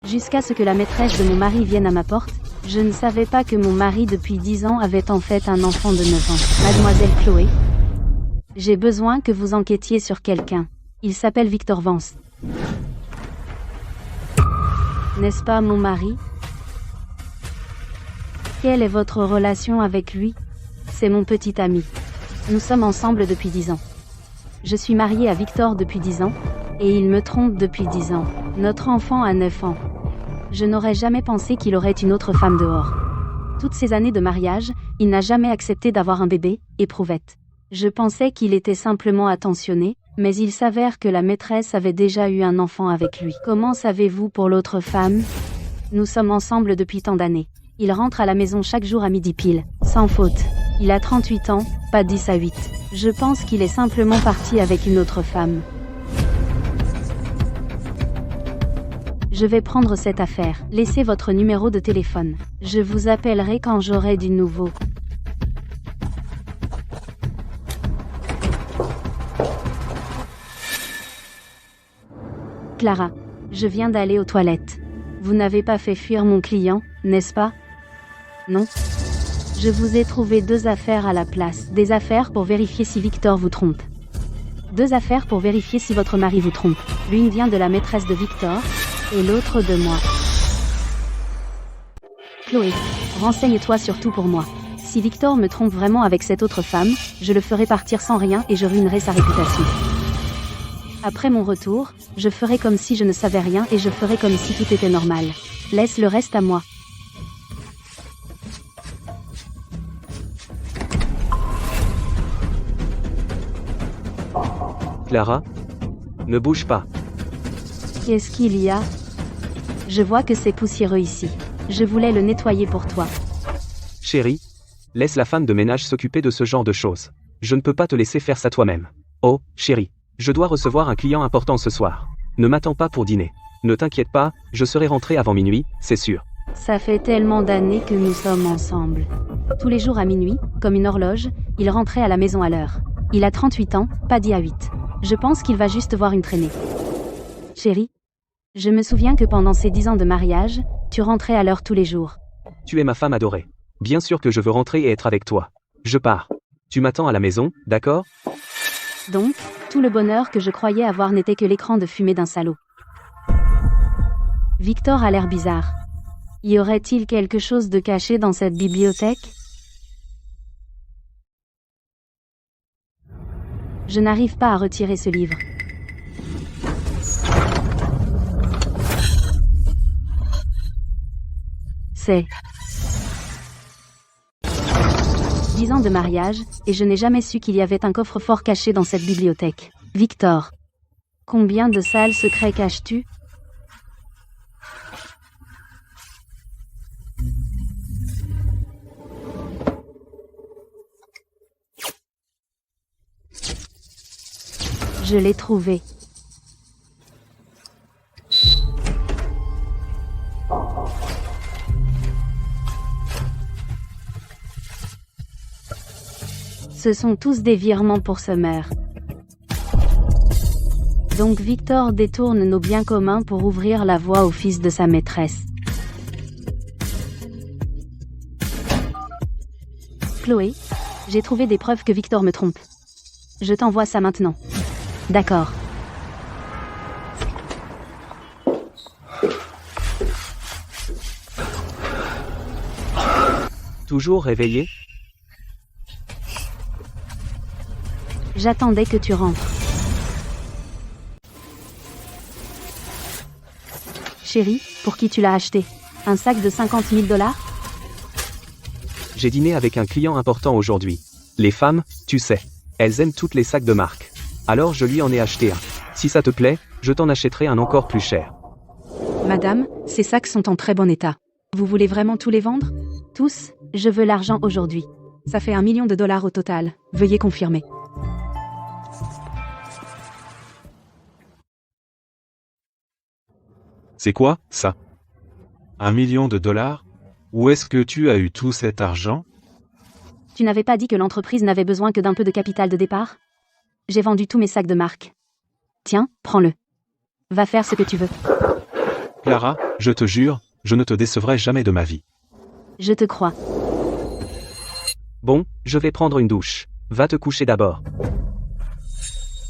Jusqu'à ce que la maîtresse de mon mari vienne à ma porte, je ne savais pas que mon mari depuis 10 ans avait en fait un enfant de 9 ans. Mademoiselle Chloé, j'ai besoin que vous enquêtiez sur quelqu'un. Il s'appelle Victor Vance. N'est-ce pas mon mari? Quelle est votre relation avec lui? C'est mon petit ami. Nous sommes ensemble depuis 10 ans. Je suis mariée à Victor depuis 10 ans, et il me trompe depuis 10 ans. Notre enfant a 9 ans. Je n'aurais jamais pensé qu'il aurait une autre femme dehors. Toutes ces années de mariage, il n'a jamais accepté d'avoir un bébé, éprouvette. Je pensais qu'il était simplement attentionné, mais il s'avère que la maîtresse avait déjà eu un enfant avec lui. Comment savez-vous pour l'autre femme? Nous sommes ensemble depuis tant d'années. Il rentre à la maison chaque jour à midi pile, sans faute. Il a 38 ans, pas 10 à 8. Je pense qu'il est simplement parti avec une autre femme. Je vais prendre cette affaire. Laissez votre numéro de téléphone. Je vous appellerai quand j'aurai du nouveau. Clara, je viens d'aller aux toilettes. Vous n'avez pas fait fuir mon client, n'est-ce pas? Non. Je vous ai trouvé 2 affaires à la place. Des affaires pour vérifier si Victor vous trompe. 2 affaires pour vérifier si votre mari vous trompe. L'une vient de la maîtresse de Victor, et l'autre de moi. Chloé, renseigne-toi surtout pour moi. Si Victor me trompe vraiment avec cette autre femme, je le ferai partir sans rien et je ruinerai sa réputation. Après mon retour, je ferai comme si je ne savais rien et je ferai comme si tout était normal. Laisse le reste à moi. Clara? Ne bouge pas. Qu'est-ce qu'il y a? Je vois que c'est poussiéreux ici. Je voulais le nettoyer pour toi. Chérie, laisse la femme de ménage s'occuper de ce genre de choses. Je ne peux pas te laisser faire ça toi-même. Oh, chérie, je dois recevoir un client important ce soir. Ne m'attends pas pour dîner. Ne t'inquiète pas, je serai rentré avant minuit, c'est sûr. Ça fait tellement d'années que nous sommes ensemble. Tous les jours à minuit, comme une horloge, il rentrait à la maison à l'heure. Il a 38 ans, pas 10 à 8. Je pense qu'il va juste voir une traînée. Chérie, je me souviens que pendant ces 10 ans de mariage, tu rentrais à l'heure tous les jours. Tu es ma femme adorée. Bien sûr que je veux rentrer et être avec toi. Je pars. Tu m'attends à la maison, d'accord? Donc, tout le bonheur que je croyais avoir n'était que l'écran de fumée d'un salaud. Victor a l'air bizarre. Y aurait-il quelque chose de caché dans cette bibliothèque? Je n'arrive pas à retirer ce livre. C'est 10 ans de mariage, et je n'ai jamais su qu'il y avait un coffre-fort caché dans cette bibliothèque. Victor, combien de sales secrets caches-tu? Je l'ai trouvé. Ce sont tous des virements pour Summer. Donc Victor détourne nos biens communs pour ouvrir la voie au fils de sa maîtresse. Chloé, j'ai trouvé des preuves que Victor me trompe. Je t'envoie ça maintenant. D'accord. Toujours réveillé? J'attendais que tu rentres. Chérie, pour qui tu l'as acheté? Un sac de 50 000 $? J'ai dîné avec un client important aujourd'hui. Les femmes, tu sais, elles aiment toutes les sacs de marque. Alors je lui en ai acheté un. Si ça te plaît, je t'en achèterai un encore plus cher. Madame, ces sacs sont en très bon état. Vous voulez vraiment tous les vendre? Tous? Je veux l'argent aujourd'hui. Ça fait $1 million au total. Veuillez confirmer. C'est quoi, ça? $1 million? Où est-ce que tu as eu tout cet argent? Tu n'avais pas dit que l'entreprise n'avait besoin que d'un peu de capital de départ? J'ai vendu tous mes sacs de marque. Tiens, prends-le. Va faire ce que tu veux. Clara, je te jure, je ne te décevrai jamais de ma vie. Je te crois. Bon, je vais prendre une douche. Va te coucher d'abord.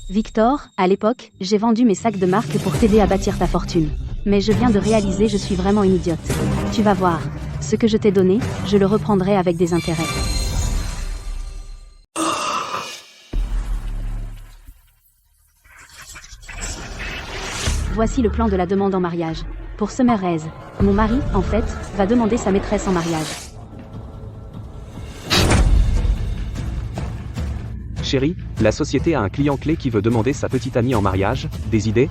Victor, à l'époque, j'ai vendu mes sacs de marque pour t'aider à bâtir ta fortune. Mais je viens de réaliser je suis vraiment une idiote. Tu vas voir. Ce que je t'ai donné, je le reprendrai avec des intérêts. Voici le plan de la demande en mariage. Pour Summer Hayes, mon mari, en fait, va demander sa maîtresse en mariage. Chérie, la société a un client clé qui veut demander sa petite amie en mariage. Des idées?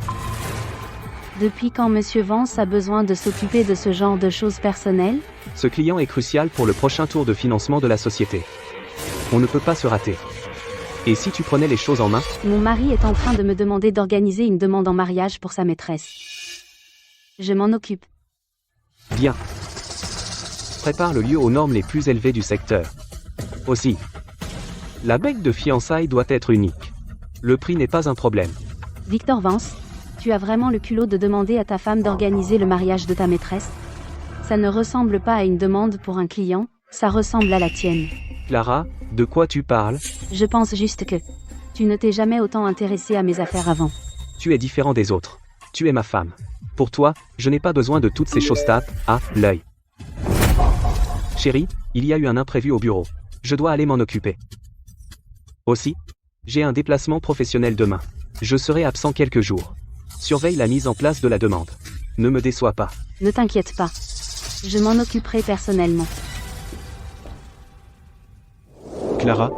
Depuis quand Monsieur Vance a besoin de s'occuper de ce genre de choses personnelles? Ce client est crucial pour le prochain tour de financement de la société. On ne peut pas se rater. Et si tu prenais les choses en main? Mon mari est en train de me demander d'organiser une demande en mariage pour sa maîtresse. Je m'en occupe. Bien. Prépare le lieu aux normes les plus élevées du secteur. Aussi, la bague de fiançailles doit être unique. Le prix n'est pas un problème. Victor Vance, tu as vraiment le culot de demander à ta femme d'organiser le mariage de ta maîtresse? Ça ne ressemble pas à une demande pour un client, ça ressemble à la tienne. Clara, de quoi tu parles? Je pense juste que tu ne t'es jamais autant intéressée à mes affaires avant. Tu es différent des autres. Tu es ma femme. Pour toi, je n'ai pas besoin de toutes ces choses tape à l'œil. Chérie, il y a eu un imprévu au bureau. Je dois aller m'en occuper. Aussi, j'ai un déplacement professionnel demain. Je serai absent quelques jours. Surveille la mise en place de la demande. Ne me déçois pas. Ne t'inquiète pas. Je m'en occuperai personnellement. Clara,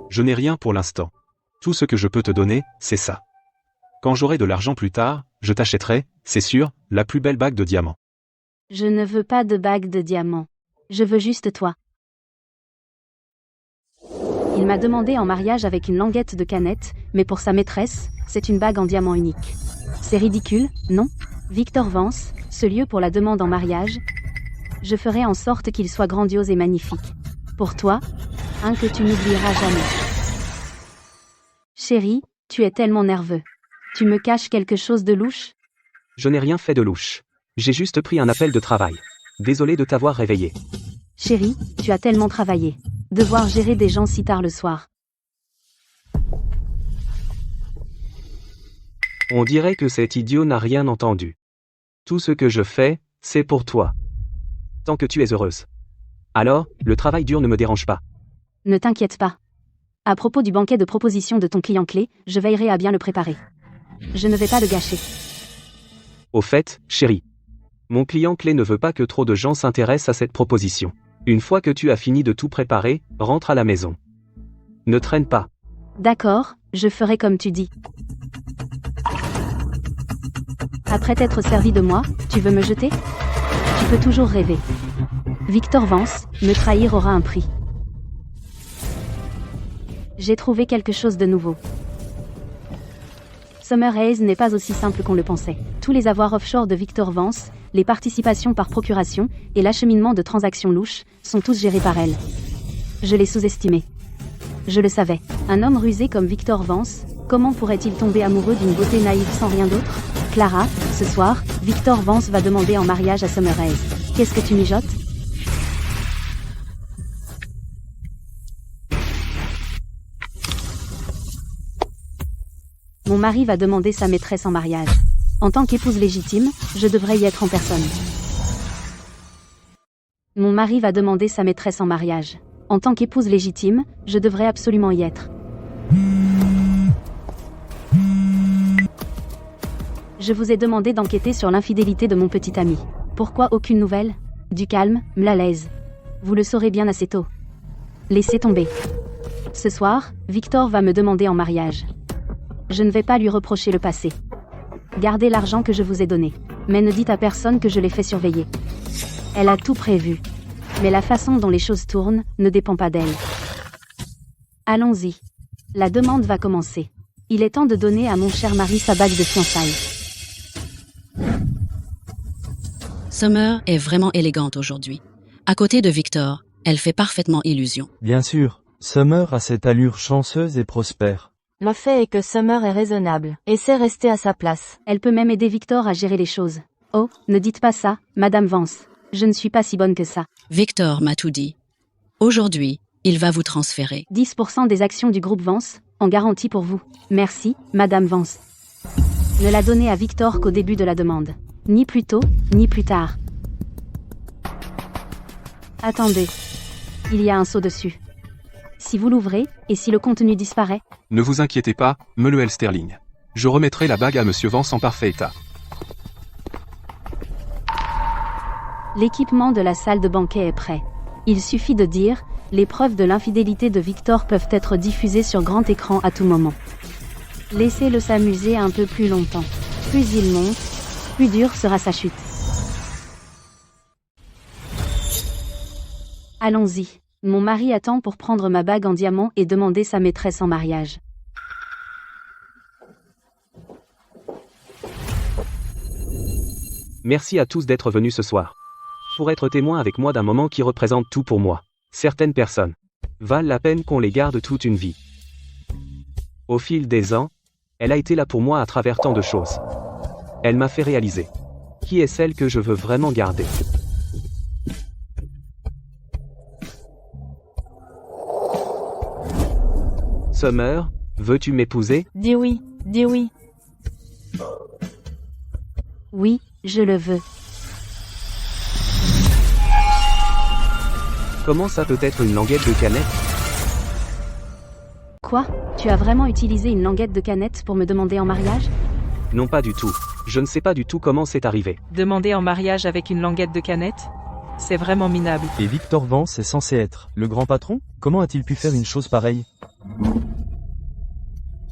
je n'ai rien pour l'instant. Tout ce que je peux te donner, c'est ça. Quand j'aurai de l'argent plus tard, je t'achèterai, c'est sûr, la plus belle bague de diamants. Je ne veux pas de bague de diamant. Je veux juste toi. Il m'a demandé en mariage avec une languette de canette, mais pour sa maîtresse, c'est une bague en diamant unique. C'est ridicule, non? Victor Vance, ce lieu pour la demande en mariage. Je ferai en sorte qu'il soit grandiose et magnifique. Pour toi, un que tu n'oublieras jamais. Chérie, tu es tellement nerveux. Tu me caches quelque chose de louche? Je n'ai rien fait de louche. J'ai juste pris un appel de travail. Désolé de t'avoir réveillé. Chérie, tu as tellement travaillé. Devoir gérer des gens si tard le soir. On dirait que cet idiot n'a rien entendu. Tout ce que je fais, c'est pour toi. Tant que tu es heureuse. Alors, le travail dur ne me dérange pas. Ne t'inquiète pas. À propos du banquet de proposition de ton client clé, je veillerai à bien le préparer. Je ne vais pas le gâcher. Au fait, chérie. Mon client clé ne veut pas que trop de gens s'intéressent à cette proposition. Une fois que tu as fini de tout préparer, rentre à la maison. Ne traîne pas. D'accord, je ferai comme tu dis. Après t'être servi de moi, tu veux me jeter? Tu peux toujours rêver. Victor Vance, me trahir aura un prix. J'ai trouvé quelque chose de nouveau. Summer Hayes n'est pas aussi simple qu'on le pensait. Tous les avoirs offshore de Victor Vance, les participations par procuration et l'acheminement de transactions louches sont tous gérés par elle. Je l'ai sous-estimé. Je le savais. Un homme rusé comme Victor Vance, comment pourrait-il tomber amoureux d'une beauté naïve sans rien d'autre? Clara, ce soir, Victor Vance va demander en mariage à Summer Hayes. Qu'est-ce que tu mijotes? Mon mari va demander sa maîtresse en mariage. En tant qu'épouse légitime, je devrais y être en personne. Mon mari va demander sa maîtresse en mariage. En tant qu'épouse légitime, je devrais absolument y être. Je vous ai demandé d'enquêter sur l'infidélité de mon petit ami. Pourquoi aucune nouvelle? Du calme, m'lalaise. Vous le saurez bien assez tôt. Laissez tomber. Ce soir, Victor va me demander en mariage. Je ne vais pas lui reprocher le passé. Gardez l'argent que je vous ai donné. Mais ne dites à personne que je l'ai fait surveiller. Elle a tout prévu. Mais la façon dont les choses tournent ne dépend pas d'elle. Allons-y. La demande va commencer. Il est temps de donner à mon cher mari sa bague de fiançailles. Summer est vraiment élégante aujourd'hui. À côté de Victor, elle fait parfaitement illusion. Bien sûr, Summer a cette allure chanceuse et prospère. Le fait est que Summer est raisonnable et sait rester à sa place. Elle peut même aider Victor à gérer les choses. Oh, ne dites pas ça, Madame Vance. Je ne suis pas si bonne que ça. Victor m'a tout dit. Aujourd'hui, il va vous transférer. 10% des actions du groupe Vance, en garantie pour vous. Merci, Madame Vance. Ne la donnez à Victor qu'au début de la demande. Ni plus tôt, ni plus tard. Attendez. Il y a un seau dessus. Si vous l'ouvrez, et si le contenu disparaît, Ne vous inquiétez pas, Meluel Sterling. Je remettrai la bague à Monsieur Vance en parfait état. l'équipement de la salle de banquet est prêt. Il suffit de dire, les preuves de l'infidélité de Victor peuvent être diffusées sur grand écran à tout moment. Laissez-le s'amuser un peu plus longtemps. Plus il monte, plus dure sera sa chute. Allons-y. Mon mari attend pour prendre ma bague en diamant et demander sa maîtresse en mariage. Merci à tous d'être venus ce soir. Pour être témoin avec moi d'un moment qui représente tout pour moi. Certaines personnes valent la peine qu'on les garde toute une vie. Au fil des ans, elle a été là pour moi à travers tant de choses. Elle m'a fait réaliser qui est celle que je veux vraiment garder. Summer, veux-tu m'épouser? Dis oui, dis oui. Oui, je le veux. Comment ça peut être une languette de canette? Quoi? Tu as vraiment utilisé une languette de canette pour me demander en mariage? Non, pas du tout. Je ne sais pas du tout comment c'est arrivé. Demander en mariage avec une languette de canette? C'est vraiment minable. Et Victor Vance est censé être le grand patron? Comment a-t-il pu faire une chose pareille?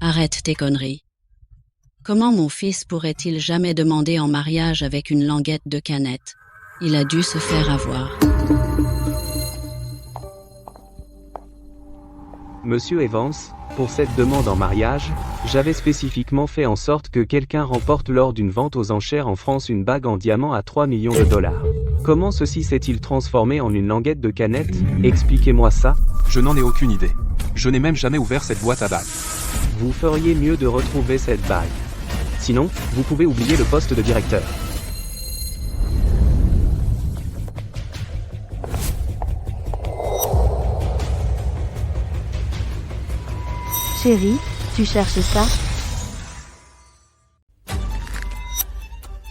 Arrête tes conneries. Comment mon fils pourrait-il jamais demander en mariage avec une languette de canette? Il a dû se faire avoir. Monsieur Evans, pour cette demande en mariage, j'avais spécifiquement fait en sorte que quelqu'un remporte lors d'une vente aux enchères en France une bague en diamant à 3 millions de dollars. Comment ceci s'est-il transformé en une languette de canette? Expliquez-moi ça. Je n'en ai aucune idée. Je n'ai même jamais ouvert cette boîte à bagues. Vous feriez mieux de retrouver cette bague. Sinon, vous pouvez oublier le poste de directeur. Chérie, tu cherches ça?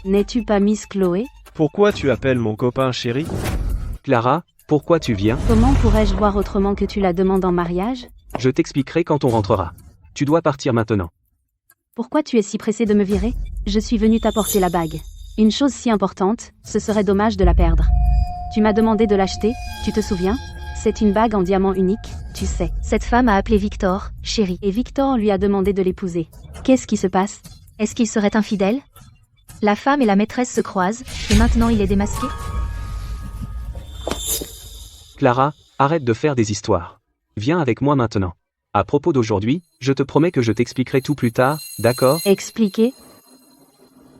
N'es-tu pas Miss Chloé? Pourquoi tu appelles mon copain chéri? Clara, pourquoi tu viens? Comment pourrais-je voir autrement que tu la demandes en mariage? Je t'expliquerai quand on rentrera. Tu dois partir maintenant. Pourquoi tu es si pressé de me virer? Je suis venu t'apporter la bague. Une chose si importante, ce serait dommage de la perdre. Tu m'as demandé de l'acheter, tu te souviens? C'est une bague en diamant unique, tu sais. Cette femme a appelé Victor, chérie, et Victor lui a demandé de l'épouser. Qu'est-ce qui se passe? Est-ce qu'il serait infidèle? La femme et la maîtresse se croisent, et maintenant il est démasqué? Clara, arrête de faire des histoires. Viens avec moi maintenant. À propos d'aujourd'hui, je te promets que je t'expliquerai tout plus tard, d'accord? Expliquer?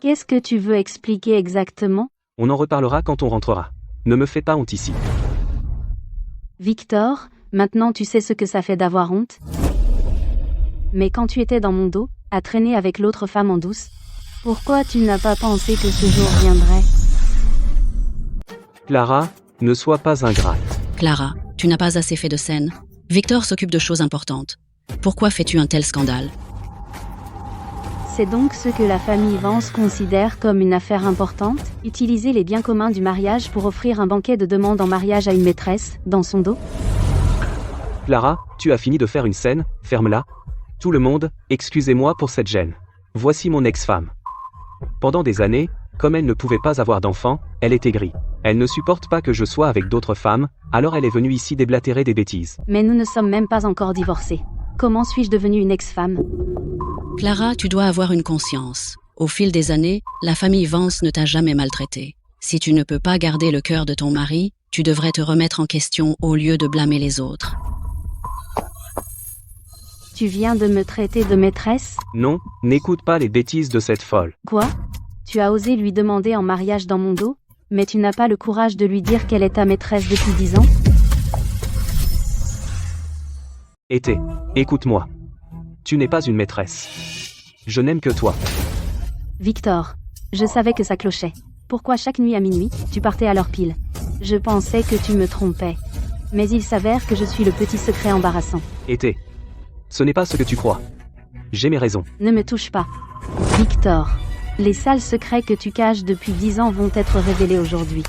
Qu'est-ce que tu veux expliquer exactement? On en reparlera quand on rentrera. Ne me fais pas honte ici. Victor, maintenant tu sais ce que ça fait d'avoir honte? Mais quand tu étais dans mon dos, à traîner avec l'autre femme en douce, pourquoi tu n'as pas pensé que ce jour viendrait? Clara, ne sois pas ingrate. Clara, tu n'as pas assez fait de scène. Victor s'occupe de choses importantes. Pourquoi fais-tu un tel scandale? C'est donc ce que la famille Vance considère comme une affaire importante, utiliser les biens communs du mariage pour offrir un banquet de demande en mariage à une maîtresse, dans son dos? Clara, tu as fini de faire une scène, ferme-la. Tout le monde, excusez-moi pour cette gêne. Voici mon ex-femme. Pendant des années, comme elle ne pouvait pas avoir d'enfant, elle est aigrie. Elle ne supporte pas que je sois avec d'autres femmes, alors elle est venue ici déblatérer des bêtises. Mais nous ne sommes même pas encore divorcés. Comment suis-je devenue une ex-femme? Clara, tu dois avoir une conscience. Au fil des années, la famille Vance ne t'a jamais maltraité. Si tu ne peux pas garder le cœur de ton mari, tu devrais te remettre en question au lieu de blâmer les autres. Tu viens de me traiter de maîtresse? Non, n'écoute pas les bêtises de cette folle. Quoi? Tu as osé lui demander en mariage dans mon dos? Mais tu n'as pas le courage de lui dire qu'elle est ta maîtresse depuis 10 ans? Écoute-moi. Tu n'es pas une maîtresse. Je n'aime que toi. Victor, je savais que ça clochait. Pourquoi chaque nuit à minuit, tu partais à l'heure pile? Je pensais que tu me trompais. Mais il s'avère que je suis le petit secret embarrassant. Et ce n'est pas ce que tu crois. J'ai mes raisons. Ne me touche pas. Victor, les sales secrets que tu caches depuis 10 ans vont être révélés aujourd'hui.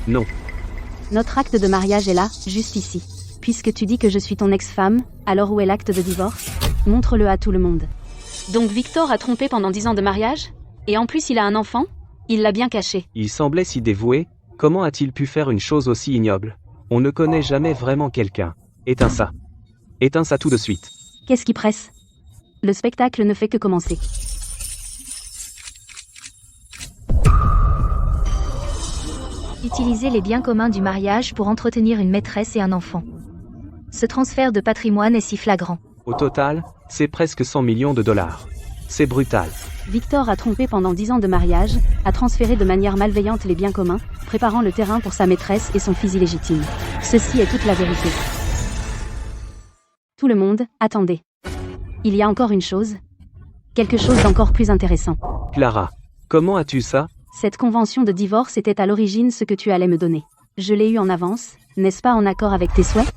Non. Notre acte de mariage est là, juste ici. Puisque tu dis que je suis ton ex-femme, alors où est l'acte de divorce? Montre-le à tout le monde. Donc Victor a trompé pendant 10 ans de mariage? Et en plus il a un enfant? Il l'a bien caché. Il semblait si dévoué, comment a-t-il pu faire une chose aussi ignoble? On ne connaît jamais vraiment quelqu'un. Éteins ça. Éteins ça tout de suite. Qu'est-ce qui presse? Le spectacle ne fait que commencer. Utiliser les biens communs du mariage pour entretenir une maîtresse et un enfant. Ce transfert de patrimoine est si flagrant. Au total, c'est presque 100 millions de dollars. C'est brutal. Victor a trompé pendant 10 ans de mariage, a transféré de manière malveillante les biens communs, préparant le terrain pour sa maîtresse et son fils illégitime. Ceci est toute la vérité. Tout le monde, attendez. Il y a encore une chose. Quelque chose d'encore plus intéressant. Clara, comment as-tu ça? Cette convention de divorce était à l'origine ce que tu allais me donner. Je l'ai eu en avance, n'est-ce pas en accord avec tes souhaits?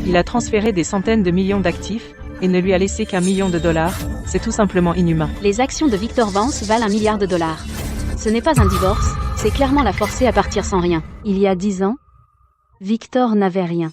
Il a transféré des centaines de millions d'actifs, et ne lui a laissé qu'1 million de dollars, c'est tout simplement inhumain. Les actions de Victor Vance valent 1 milliard de dollars. Ce n'est pas un divorce, c'est clairement la forcer à partir sans rien. Il y a 10 ans, Victor n'avait rien.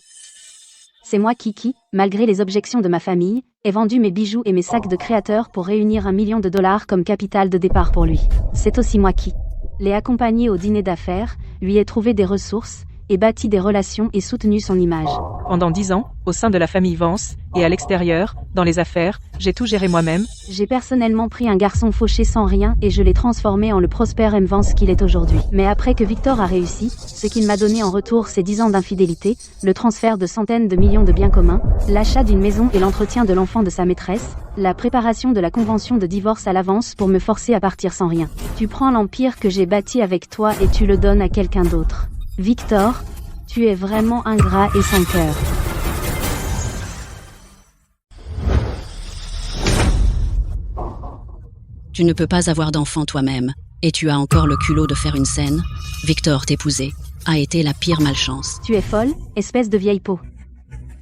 C'est moi qui, malgré les objections de ma famille, ai vendu mes bijoux et mes sacs de créateur pour réunir 1 million de dollars comme capital de départ pour lui. C'est aussi moi qui l'ai accompagné au dîner d'affaires, lui ai trouvé des ressources, et bâti des relations et soutenu son image. Pendant 10 ans, au sein de la famille Vance, et à l'extérieur, dans les affaires, j'ai tout géré moi-même. J'ai personnellement pris un garçon fauché sans rien et je l'ai transformé en le Prosper M. Vance qu'il est aujourd'hui. Mais après que Victor a réussi, ce qu'il m'a donné en retour c'est 10 ans d'infidélité, le transfert de centaines de millions de biens communs, l'achat d'une maison et l'entretien de l'enfant de sa maîtresse, la préparation de la convention de divorce à l'avance pour me forcer à partir sans rien. Tu prends l'empire que j'ai bâti avec toi et tu le donnes à quelqu'un d'autre. Victor, tu es vraiment ingrat et sans cœur. Tu ne peux pas avoir d'enfant toi-même, et tu as encore le culot de faire une scène. Victor t'épouser a été la pire malchance. Tu es folle, espèce de vieille peau.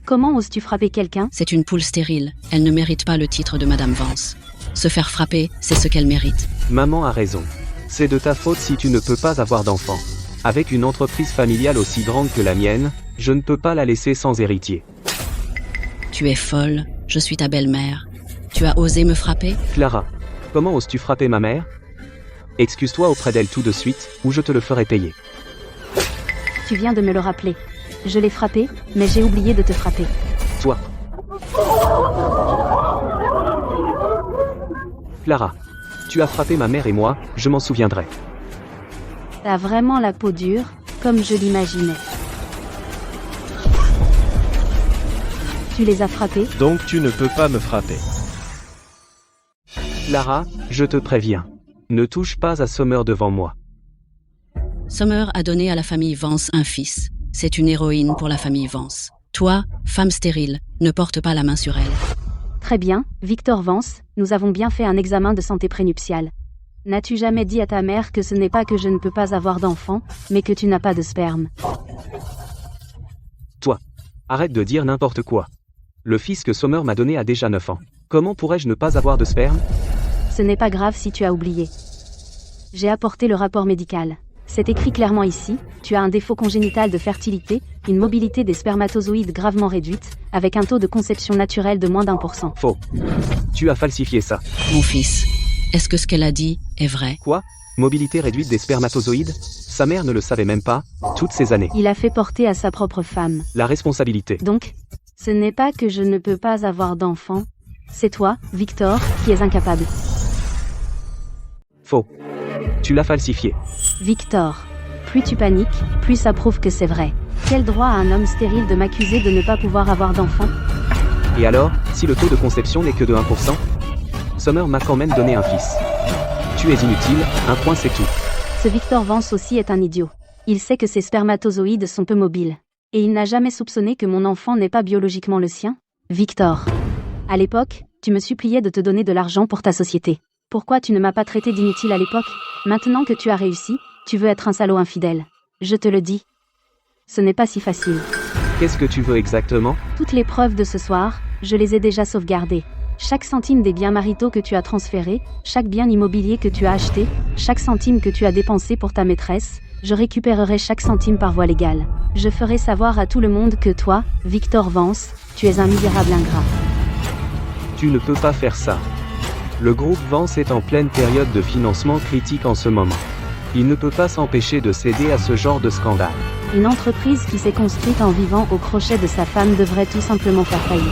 Comment oses-tu frapper quelqu'un? C'est une poule stérile, elle ne mérite pas le titre de Madame Vance. Se faire frapper, c'est ce qu'elle mérite. Maman a raison. C'est de ta faute si tu ne peux pas avoir d'enfant. Avec une entreprise familiale aussi grande que la mienne, je ne peux pas la laisser sans héritier. Tu es folle, je suis ta belle-mère. Tu as osé me frapper? Clara, comment oses-tu frapper ma mère? Excuse-toi auprès d'elle tout de suite, ou je te le ferai payer. Tu viens de me le rappeler. Je l'ai frappé, mais j'ai oublié de te frapper. Toi. Clara, tu as frappé ma mère et moi, je m'en souviendrai. T'as vraiment la peau dure, comme je l'imaginais. Tu les as frappés? Donc tu ne peux pas me frapper. Clara, je te préviens. Ne touche pas à Summer devant moi. Summer a donné à la famille Vance un fils. C'est une héroïne pour la famille Vance. Toi, femme stérile, ne porte pas la main sur elle. Très bien, Victor Vance, nous avons bien fait un examen de santé prénuptiale. N'as-tu jamais dit à ta mère que ce n'est pas que je ne peux pas avoir d'enfant, mais que tu n'as pas de sperme? Toi, arrête de dire n'importe quoi. Le fils que Summer m'a donné a déjà 9 ans. Comment pourrais-je ne pas avoir de sperme? Ce n'est pas grave si tu as oublié. J'ai apporté le rapport médical. C'est écrit clairement ici, tu as un défaut congénital de fertilité, une mobilité des spermatozoïdes gravement réduite, avec un taux de conception naturelle de moins d'1%. Faux. Tu as falsifié ça. Mon fils, est-ce que ce qu'elle a dit est vrai? Quoi? Mobilité réduite des spermatozoïdes? Sa mère ne le savait même pas, toutes ces années. Il a fait porter à sa propre femme. La responsabilité. Donc, ce n'est pas que je ne peux pas avoir d'enfant. C'est toi, Victor, qui es incapable. Faux. Tu l'as falsifié. Victor, plus tu paniques, plus ça prouve que c'est vrai. Quel droit a un homme stérile de m'accuser de ne pas pouvoir avoir d'enfant? Et alors, si le taux de conception n'est que de 1%? Summer m'a quand même donné un fils. Tu es inutile, un point c'est tout. Ce Victor Vance aussi est un idiot. Il sait que ses spermatozoïdes sont peu mobiles. Et il n'a jamais soupçonné que mon enfant n'est pas biologiquement le sien? Victor. À l'époque, tu me suppliais de te donner de l'argent pour ta société. Pourquoi tu ne m'as pas traité d'inutile à l'époque? Maintenant que tu as réussi, tu veux être un salaud infidèle. Je te le dis. Ce n'est pas si facile. Qu'est-ce que tu veux exactement? Toutes les preuves de ce soir, je les ai déjà sauvegardées. Chaque centime des biens maritaux que tu as transférés, chaque bien immobilier que tu as acheté, chaque centime que tu as dépensé pour ta maîtresse, je récupérerai chaque centime par voie légale. Je ferai savoir à tout le monde que toi, Victor Vance, tu es un misérable ingrat. Tu ne peux pas faire ça. Le groupe Vance est en pleine période de financement critique en ce moment. Il ne peut pas s'empêcher de céder à ce genre de scandale. Une entreprise qui s'est construite en vivant au crochet de sa femme devrait tout simplement faire faillite.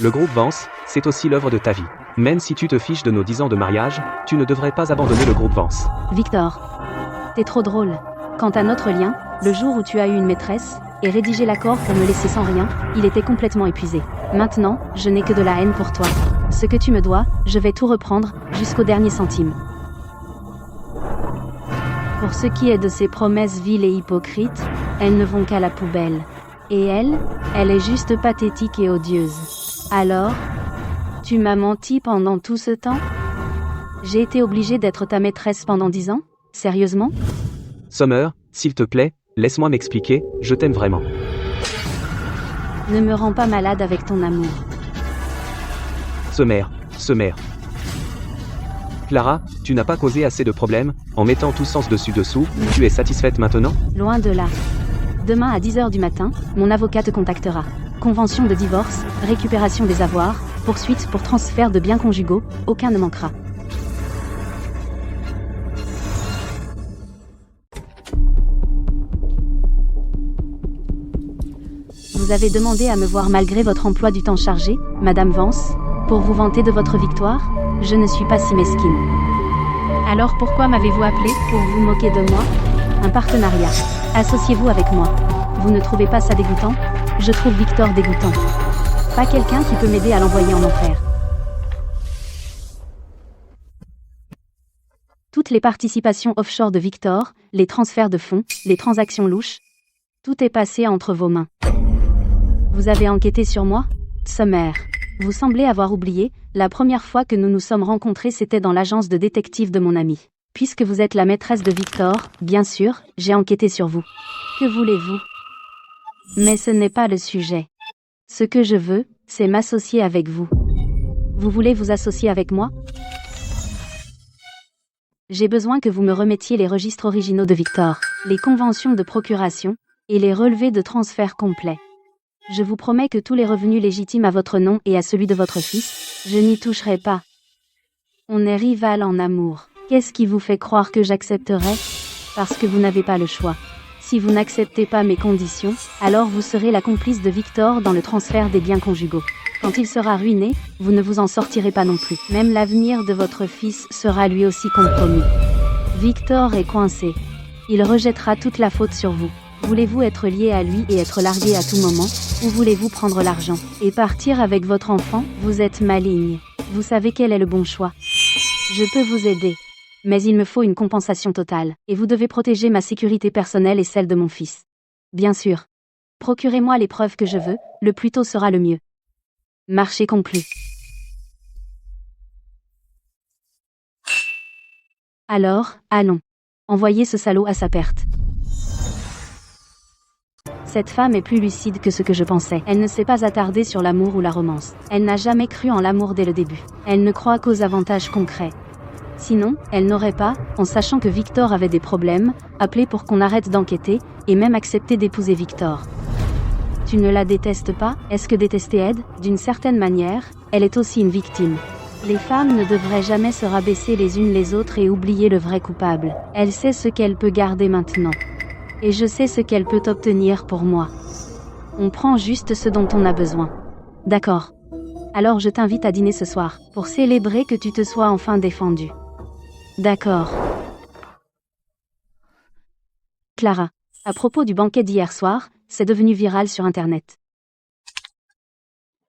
Le groupe Vance, c'est aussi l'œuvre de ta vie. Même si tu te fiches de nos 10 ans de mariage, tu ne devrais pas abandonner le groupe Vance. Victor, t'es trop drôle. Quant à notre lien, le jour où tu as eu une maîtresse, et rédigé l'accord pour me laisser sans rien, il était complètement épuisé. Maintenant, je n'ai que de la haine pour toi. Ce que tu me dois, je vais tout reprendre, jusqu'au dernier centime. Pour ce qui est de ces promesses viles et hypocrites, elles ne vont qu'à la poubelle. Et elle est juste pathétique et odieuse. Alors, tu m'as menti pendant tout ce temps? J'ai été obligée d'être ta maîtresse pendant 10 ans? Sérieusement? Summer, s'il te plaît, laisse-moi m'expliquer, je t'aime vraiment. Ne me rends pas malade avec ton amour. Summer. Clara, tu n'as pas causé assez de problèmes, en mettant tout sens dessus-dessous, tu es satisfaite maintenant? Loin de là. Demain à 10h du matin, mon avocat te contactera. Convention de divorce, récupération des avoirs, poursuite pour transfert de biens conjugaux, aucun ne manquera. Vous avez demandé à me voir malgré votre emploi du temps chargé, Madame Vance, pour vous vanter de votre victoire? Je ne suis pas si mesquine. Alors pourquoi m'avez-vous appelé, pour vous moquer de moi? Un partenariat. Associez-vous avec moi. Vous ne trouvez pas ça dégoûtant? Je trouve Victor dégoûtant. Pas quelqu'un qui peut m'aider à l'envoyer en enfer. Toutes les participations offshore de Victor, les transferts de fonds, les transactions louches, tout est passé entre vos mains. Vous avez enquêté sur moi? Summer. Vous semblez avoir oublié, la première fois que nous nous sommes rencontrés c'était dans l'agence de détective de mon ami. Puisque vous êtes la maîtresse de Victor, bien sûr, j'ai enquêté sur vous. Que voulez-vous? Mais ce n'est pas le sujet. Ce que je veux, c'est m'associer avec vous. Vous voulez vous associer avec moi? J'ai besoin que vous me remettiez les registres originaux de Victor, les conventions de procuration, et les relevés de transfert complets. Je vous promets que tous les revenus légitimes à votre nom et à celui de votre fils, je n'y toucherai pas. On est rival en amour. Qu'est-ce qui vous fait croire que j'accepterai? Parce que vous n'avez pas le choix. Si vous n'acceptez pas mes conditions, alors vous serez la complice de Victor dans le transfert des biens conjugaux. Quand il sera ruiné, vous ne vous en sortirez pas non plus. Même l'avenir de votre fils sera lui aussi compromis. Victor est coincé. Il rejettera toute la faute sur vous. Voulez-vous être lié à lui et être largué à tout moment, ou voulez-vous prendre l'argent et partir avec votre enfant? Vous êtes maligne. Vous savez quel est le bon choix. Je peux vous aider. Mais il me faut une compensation totale, et vous devez protéger ma sécurité personnelle et celle de mon fils. Bien sûr. Procurez-moi les preuves que je veux, le plus tôt sera le mieux. Marché conclu. Alors, allons. Envoyez ce salaud à sa perte. Cette femme est plus lucide que ce que je pensais. Elle ne s'est pas attardée sur l'amour ou la romance. Elle n'a jamais cru en l'amour dès le début. Elle ne croit qu'aux avantages concrets. Sinon, elle n'aurait pas, en sachant que Victor avait des problèmes, appelé pour qu'on arrête d'enquêter, et même accepté d'épouser Victor. Tu ne la détestes pas? Est-ce que détester aide? D'une certaine manière, elle est aussi une victime. Les femmes ne devraient jamais se rabaisser les unes les autres et oublier le vrai coupable. Elle sait ce qu'elle peut garder maintenant. Et je sais ce qu'elle peut obtenir pour moi. On prend juste ce dont on a besoin. D'accord. Alors je t'invite à dîner ce soir, pour célébrer que tu te sois enfin défendu. D'accord. Clara. À propos du banquet d'hier soir, c'est devenu viral sur Internet.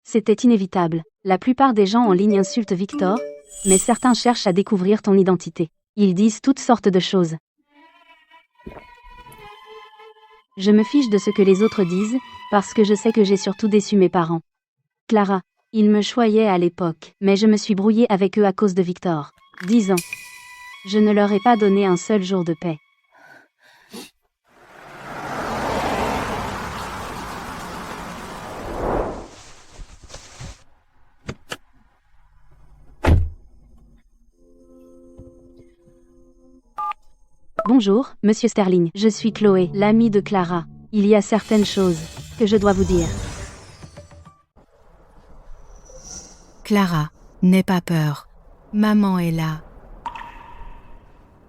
C'était inévitable. La plupart des gens en ligne insultent Victor, mais certains cherchent à découvrir ton identité. Ils disent toutes sortes de choses. Je me fiche de ce que les autres disent, parce que je sais que j'ai surtout déçu mes parents. Clara, ils me choyaient à l'époque, mais je me suis brouillée avec eux à cause de Victor. 10 ans. Je ne leur ai pas donné un seul jour de paix. Bonjour, Monsieur Sterling. Je suis Chloé, l'amie de Clara. Il y a certaines choses que je dois vous dire. Clara, n'aie pas peur. Maman est là.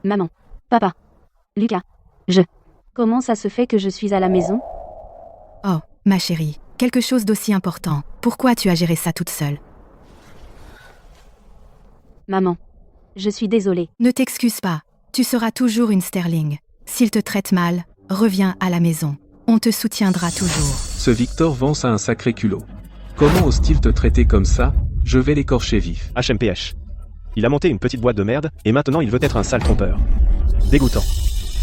Maman. Papa. Lucas. Comment ça se fait que je suis à la maison? Oh, ma chérie, quelque chose d'aussi important. Pourquoi tu as géré ça toute seule? Maman. Je suis désolée. Ne t'excuse pas. Tu seras toujours une Sterling. S'il te traite mal, reviens à la maison. On te soutiendra toujours. Ce Victor Vance a un sacré culot. Comment ose-t-il te traiter comme ça? Je vais l'écorcher vif. HMPH. Il a monté une petite boîte de merde, et maintenant il veut être un sale trompeur. Dégoûtant.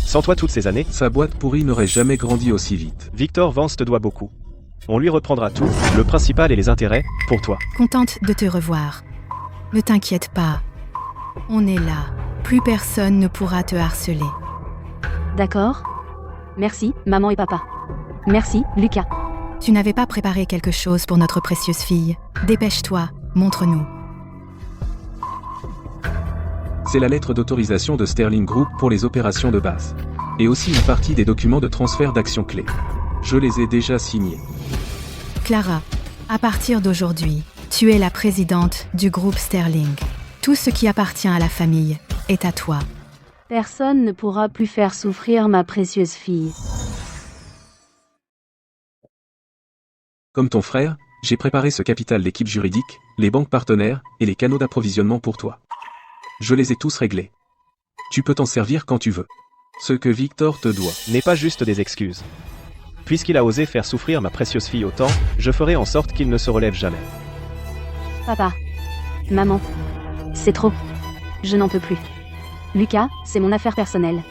Sans toi toutes ces années, Sa boîte pourrie n'aurait jamais grandi aussi vite. Victor Vance te doit beaucoup. On lui reprendra tout, le principal et les intérêts, pour toi. Contente de te revoir. Ne t'inquiète pas. On est là. Plus personne ne pourra te harceler. D'accord? Merci, maman et papa. Merci, Lucas. Tu n'avais pas préparé quelque chose pour notre précieuse fille. Dépêche-toi, montre-nous. C'est la lettre d'autorisation de Sterling Group pour les opérations de base. Et aussi une partie des documents de transfert d'actions clés. Je les ai déjà signés. Clara, à partir d'aujourd'hui, tu es la présidente du groupe Sterling. Tout ce qui appartient à la famille est à toi. Personne ne pourra plus faire souffrir ma précieuse fille. Comme ton frère, j'ai préparé ce capital d'équipe juridique, les banques partenaires et les canaux d'approvisionnement pour toi. Je les ai tous réglés. Tu peux t'en servir quand tu veux. Ce que Victor te doit. N'est pas juste des excuses. Puisqu'il a osé faire souffrir ma précieuse fille autant, je ferai en sorte qu'il ne se relève jamais. Papa. Maman. C'est trop. Je n'en peux plus. Lucas, c'est mon affaire personnelle.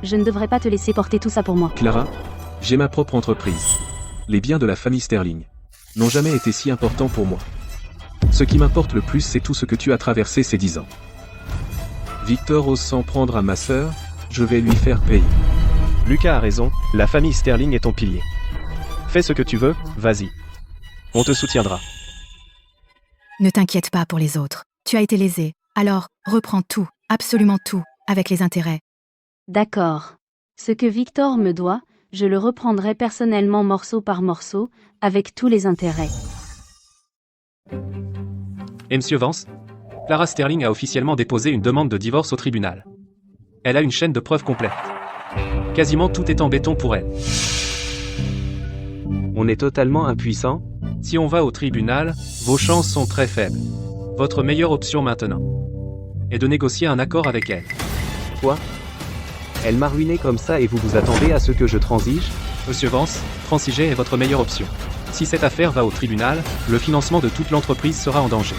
Je ne devrais pas te laisser porter tout ça pour moi. Clara, j'ai ma propre entreprise. Les biens de la famille Sterling n'ont jamais été si importants pour moi. Ce qui m'importe le plus, c'est tout ce que tu as traversé ces 10 ans. Victor ose s'en prendre à ma sœur, je vais lui faire payer. Lucas a raison, la famille Sterling est ton pilier. Fais ce que tu veux, vas-y. On te soutiendra. Ne t'inquiète pas pour les autres. Tu as été lésé, alors reprends tout, absolument tout, avec les intérêts. D'accord. Ce que Victor me doit, je le reprendrai personnellement morceau par morceau, avec tous les intérêts. Et Monsieur Vance, Clara Sterling a officiellement déposé une demande de divorce au tribunal. Elle a une chaîne de preuves complète. Quasiment tout est en béton pour elle. On est totalement impuissant. Si on va au tribunal, vos chances sont très faibles. Votre meilleure option maintenant est de négocier un accord avec elle. Quoi? Elle m'a ruiné comme ça et vous vous attendez à ce que je transige? Monsieur Vance, transiger est votre meilleure option. Si cette affaire va au tribunal, le financement de toute l'entreprise sera en danger.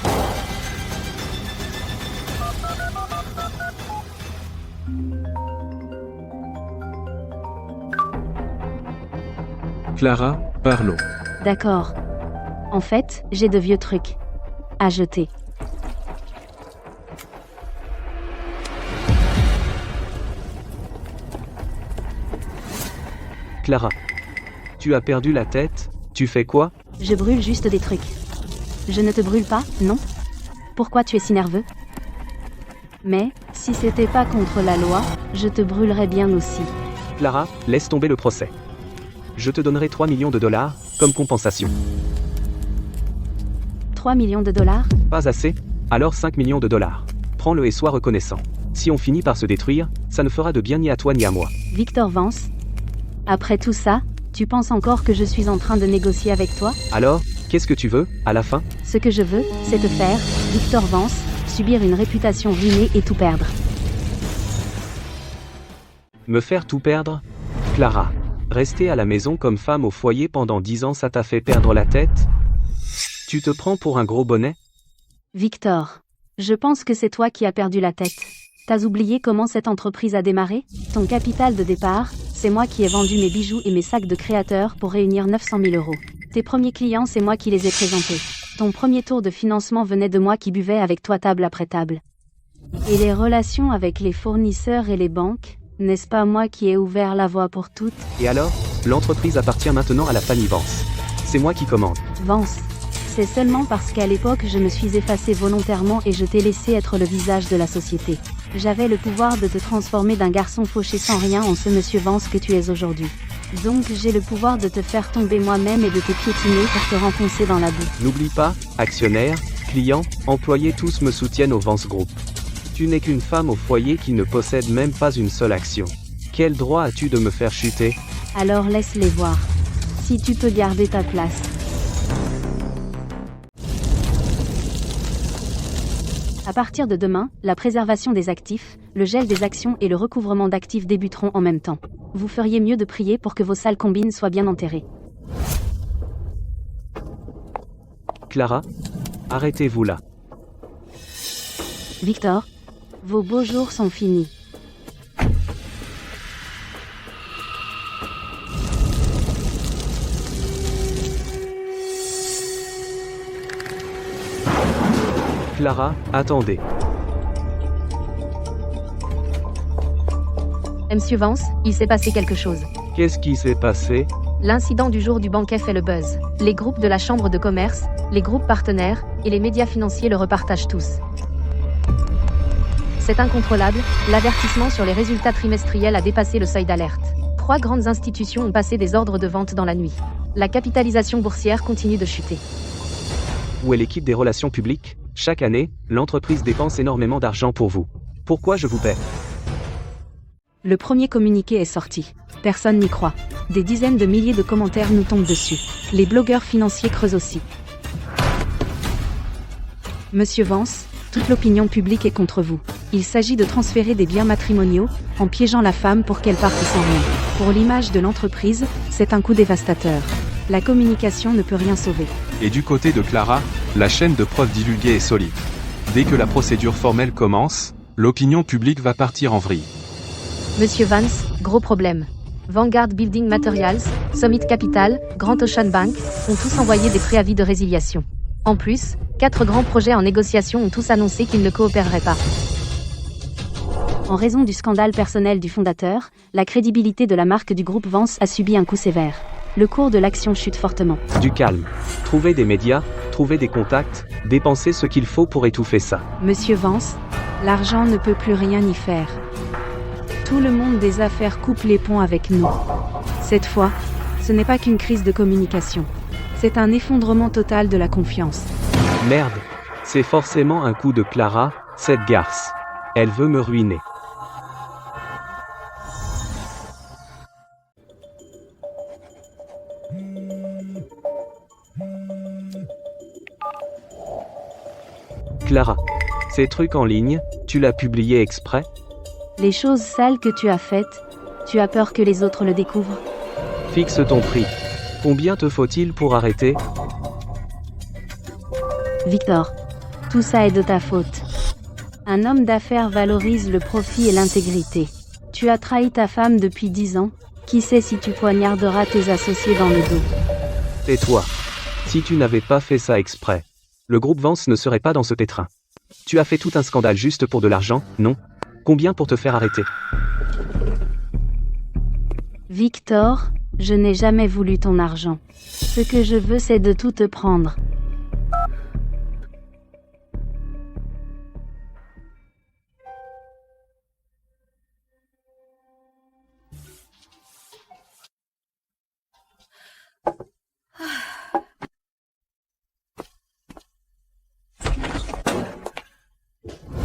Clara, parlons. D'accord. En fait, j'ai de vieux trucs à jeter. Clara. Tu as perdu la tête? Tu fais quoi? Je brûle juste des trucs. Je ne te brûle pas, non? Pourquoi tu es si nerveux? Mais, si c'était pas contre la loi, je te brûlerais bien aussi. Clara, laisse tomber le procès. Je te donnerai 3 millions de dollars, comme compensation. 3 millions de dollars? Pas assez? Alors 5 millions de dollars. Prends-le et sois reconnaissant. Si on finit par se détruire, ça ne fera de bien ni à toi ni à moi. Victor Vance? Après tout ça, tu penses encore que je suis en train de négocier avec toi? Alors, qu'est-ce que tu veux, à la fin? Ce que je veux, c'est te faire, Victor Vance, subir une réputation ruinée et tout perdre. Me faire tout perdre? Clara, rester à la maison comme femme au foyer pendant 10 ans, ça t'a fait perdre la tête? Tu te prends pour un gros bonnet? Victor, je pense que c'est toi qui as perdu la tête. T'as oublié comment cette entreprise a démarré? Ton capital de départ, C'est moi qui ai vendu mes bijoux et mes sacs de créateurs pour réunir 900 000 euros. Tes premiers clients, c'est moi qui les ai présentés. Ton premier tour de financement venait de moi qui buvais avec toi table après table. Et les relations avec les fournisseurs et les banques, n'est-ce pas moi qui ai ouvert la voie pour toutes? Et alors, l'entreprise appartient maintenant à la famille Vance. C'est moi qui commande. Vance. C'est seulement parce qu'à l'époque je me suis effacée volontairement et je t'ai laissé être le visage de la société. J'avais le pouvoir de te transformer d'un garçon fauché sans rien en ce monsieur Vance que tu es aujourd'hui. Donc j'ai le pouvoir de te faire tomber moi-même et de te piétiner pour te renfoncer dans la boue. N'oublie pas, actionnaires, clients, employés tous me soutiennent au Vance Group. Tu n'es qu'une femme au foyer qui ne possède même pas une seule action. Quel droit as-tu de me faire chuter? Alors laisse-les voir. Si tu peux garder ta place. À partir de demain, la préservation des actifs, le gel des actions et le recouvrement d'actifs débuteront en même temps. Vous feriez mieux de prier pour que vos sales combines soient bien enterrées. Clara, arrêtez-vous là. Victor, vos beaux jours sont finis. Clara, attendez. Monsieur Vance, il s'est passé quelque chose. Qu'est-ce qui s'est passé? L'incident du jour du banquet fait le buzz. Les groupes de la chambre de commerce, les groupes partenaires et les médias financiers le repartagent tous. C'est incontrôlable, l'avertissement sur les résultats trimestriels a dépassé le seuil d'alerte. 3 grandes institutions ont passé des ordres de vente dans la nuit. La capitalisation boursière continue de chuter. Où est l'équipe des relations publiques? Chaque année, l'entreprise dépense énormément d'argent pour vous. Pourquoi je vous paie? Le premier communiqué est sorti. Personne n'y croit. Des dizaines de milliers de commentaires nous tombent dessus. Les blogueurs financiers creusent aussi. Monsieur Vance, toute l'opinion publique est contre vous. Il s'agit de transférer des biens matrimoniaux, en piégeant la femme pour qu'elle parte sans rien. Pour l'image de l'entreprise, c'est un coup dévastateur. La communication ne peut rien sauver. Et du côté de Clara, la chaîne de preuves divulguée est solide. Dès que la procédure formelle commence, l'opinion publique va partir en vrille. Monsieur Vance, gros problème. Vanguard Building Materials, Summit Capital, Grand Ocean Bank, ont tous envoyé des préavis de résiliation. En plus, 4 grands projets en négociation ont tous annoncé qu'ils ne coopéreraient pas. En raison du scandale personnel du fondateur, la crédibilité de la marque du groupe Vance a subi un coup sévère. Le cours de l'action chute fortement. Du calme. Trouvez des médias, trouvez des contacts, dépensez ce qu'il faut pour étouffer ça. Monsieur Vance, l'argent ne peut plus rien y faire. Tout le monde des affaires coupe les ponts avec nous. Cette fois, ce n'est pas qu'une crise de communication. C'est un effondrement total de la confiance. Merde. C'est forcément un coup de Clara, cette garce. Elle veut me ruiner. Clara, ces trucs en ligne, tu l'as publié exprès? Les choses sales que tu as faites, tu as peur que les autres le découvrent? Fixe ton prix. Combien te faut-il pour arrêter? Victor, tout ça est de ta faute. Un homme d'affaires valorise le profit et l'intégrité. Tu as trahi ta femme depuis 10 ans, qui sait si tu poignarderas tes associés dans le dos. Tais-toi. Si tu n'avais pas fait ça exprès, le groupe Vance ne serait pas dans ce pétrin. Tu as fait tout un scandale juste pour de l'argent, non? Combien pour te faire arrêter? Victor, je n'ai jamais voulu ton argent. Ce que je veux, c'est de tout te prendre.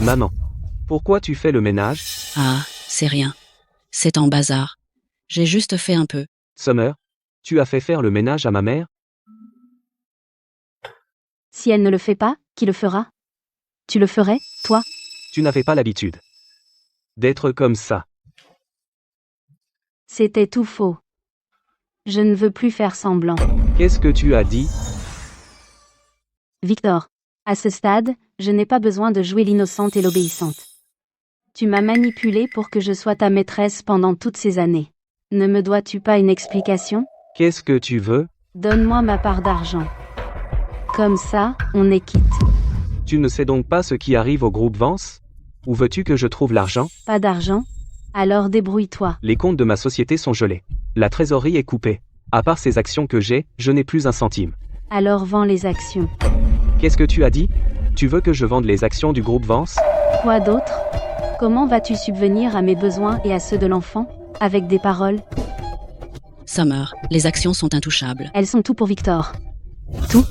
Maman, pourquoi tu fais le ménage? Ah, c'est rien. C'est en bazar. J'ai juste fait un peu. Summer, tu as fait faire le ménage à ma mère? Si elle ne le fait pas, qui le fera? Tu le ferais, toi? Tu n'avais pas l'habitude d'être comme ça. C'était tout faux. Je ne veux plus faire semblant. Qu'est-ce que tu as dit? Victor, à ce stade, je n'ai pas besoin de jouer l'innocente et l'obéissante. Tu m'as manipulée pour que je sois ta maîtresse pendant toutes ces années. Ne me dois-tu pas une explication? Qu'est-ce que tu veux? Donne-moi ma part d'argent. Comme ça, on est quitte. Tu ne sais donc pas ce qui arrive au groupe Vance? Où veux-tu que je trouve l'argent? Pas d'argent? Alors débrouille-toi. Les comptes de ma société sont gelés. La trésorerie est coupée. À part ces actions que j'ai, je n'ai plus un centime. Alors vends les actions. Qu'est-ce que tu as dit? Tu veux que je vende les actions du groupe Vance? Quoi d'autre? Comment vas-tu subvenir à mes besoins et à ceux de l'enfant? Avec des paroles? Summer, les actions sont intouchables. Elles sont tout pour Victor. Tout?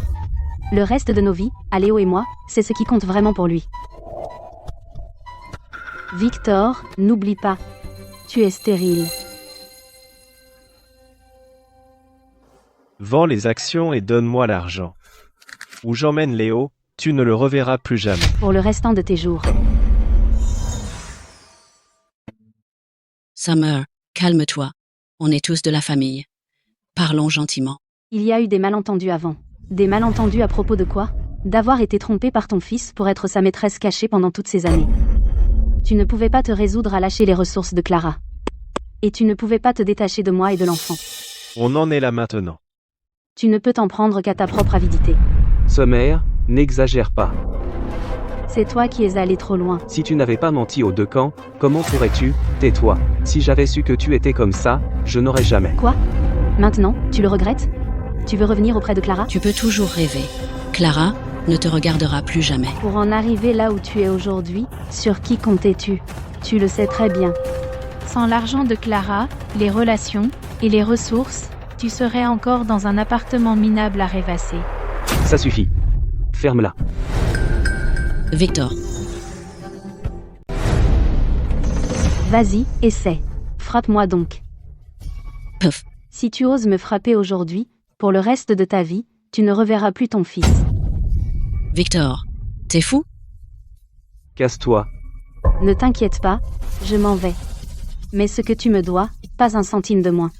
Le reste de nos vies, à Léo et moi, c'est ce qui compte vraiment pour lui. Victor, n'oublie pas. Tu es stérile. Vends les actions et donne-moi l'argent. Où j'emmène Léo, tu ne le reverras plus jamais. Pour le restant de tes jours. Summer, calme-toi. On est tous de la famille. Parlons gentiment. Il y a eu des malentendus avant. Des malentendus à propos de quoi? D'avoir été trompé par ton fils pour être sa maîtresse cachée pendant toutes ces années. Tu ne pouvais pas te résoudre à lâcher les ressources de Clara. Et tu ne pouvais pas te détacher de moi et de l'enfant. On en est là maintenant. Tu ne peux t'en prendre qu'à ta propre avidité. Summer, n'exagère pas. C'est toi qui es allé trop loin. Si tu n'avais pas menti aux deux camps, comment pourrais-tu? Tais-toi. Si j'avais su que tu étais comme ça, je n'aurais jamais. Quoi? Maintenant, tu le regrettes? Tu veux revenir auprès de Clara? Tu peux toujours rêver. Clara ne te regardera plus jamais. Pour en arriver là où tu es aujourd'hui, sur qui comptais-tu? Tu le sais très bien. Sans l'argent de Clara, les relations et les ressources, tu serais encore dans un appartement minable à rêvasser. Ça suffit. Ferme-la. Victor. Vas-y, essaie. Frappe-moi donc. Puff. Si tu oses me frapper aujourd'hui, pour le reste de ta vie, tu ne reverras plus ton fils. Victor. T'es fou? Casse-toi. Ne t'inquiète pas, je m'en vais. Mais ce que tu me dois, pas un centime de moins.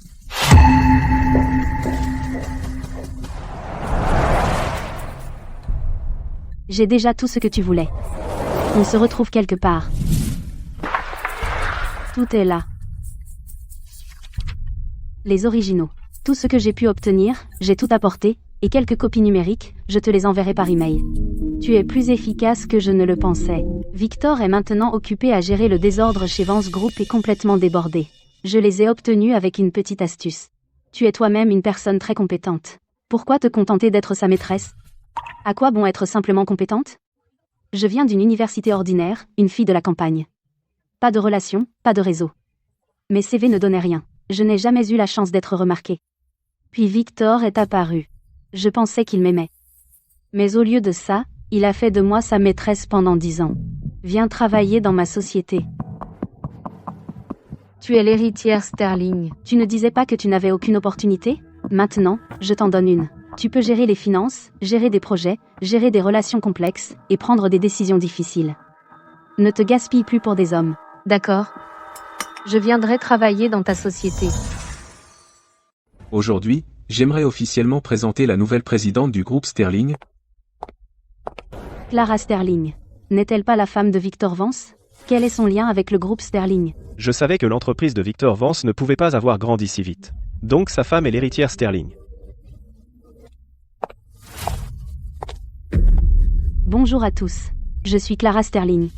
J'ai déjà tout ce que tu voulais. On se retrouve quelque part. Tout est là. Les originaux. Tout ce que j'ai pu obtenir, j'ai tout apporté, et quelques copies numériques, je te les enverrai par email. Tu es plus efficace que je ne le pensais. Victor est maintenant occupé à gérer le désordre chez Vance Group et complètement débordé. Je les ai obtenus avec une petite astuce. Tu es toi-même une personne très compétente. Pourquoi te contenter d'être sa maîtresse? À quoi bon être simplement compétente? Je viens d'une université ordinaire, une fille de la campagne. Pas de relations, pas de réseau. Mes CV ne donnaient rien. Je n'ai jamais eu la chance d'être remarquée. Puis Victor est apparu. Je pensais qu'il m'aimait. Mais au lieu de ça, il a fait de moi sa maîtresse pendant 10 ans. Viens travailler dans ma société. Tu es l'héritière Sterling. Tu ne disais pas que tu n'avais aucune opportunité? Maintenant, je t'en donne une. Tu peux gérer les finances, gérer des projets, gérer des relations complexes, et prendre des décisions difficiles. Ne te gaspille plus pour des hommes. D'accord. Je viendrai travailler dans ta société. Aujourd'hui, j'aimerais officiellement présenter la nouvelle présidente du groupe Sterling. Clara Sterling. N'est-elle pas la femme de Victor Vance? Quel est son lien avec le groupe Sterling? Je savais que l'entreprise de Victor Vance ne pouvait pas avoir grandi si vite. Donc sa femme est l'héritière Sterling. Bonjour à tous. Je suis Clara Sterling.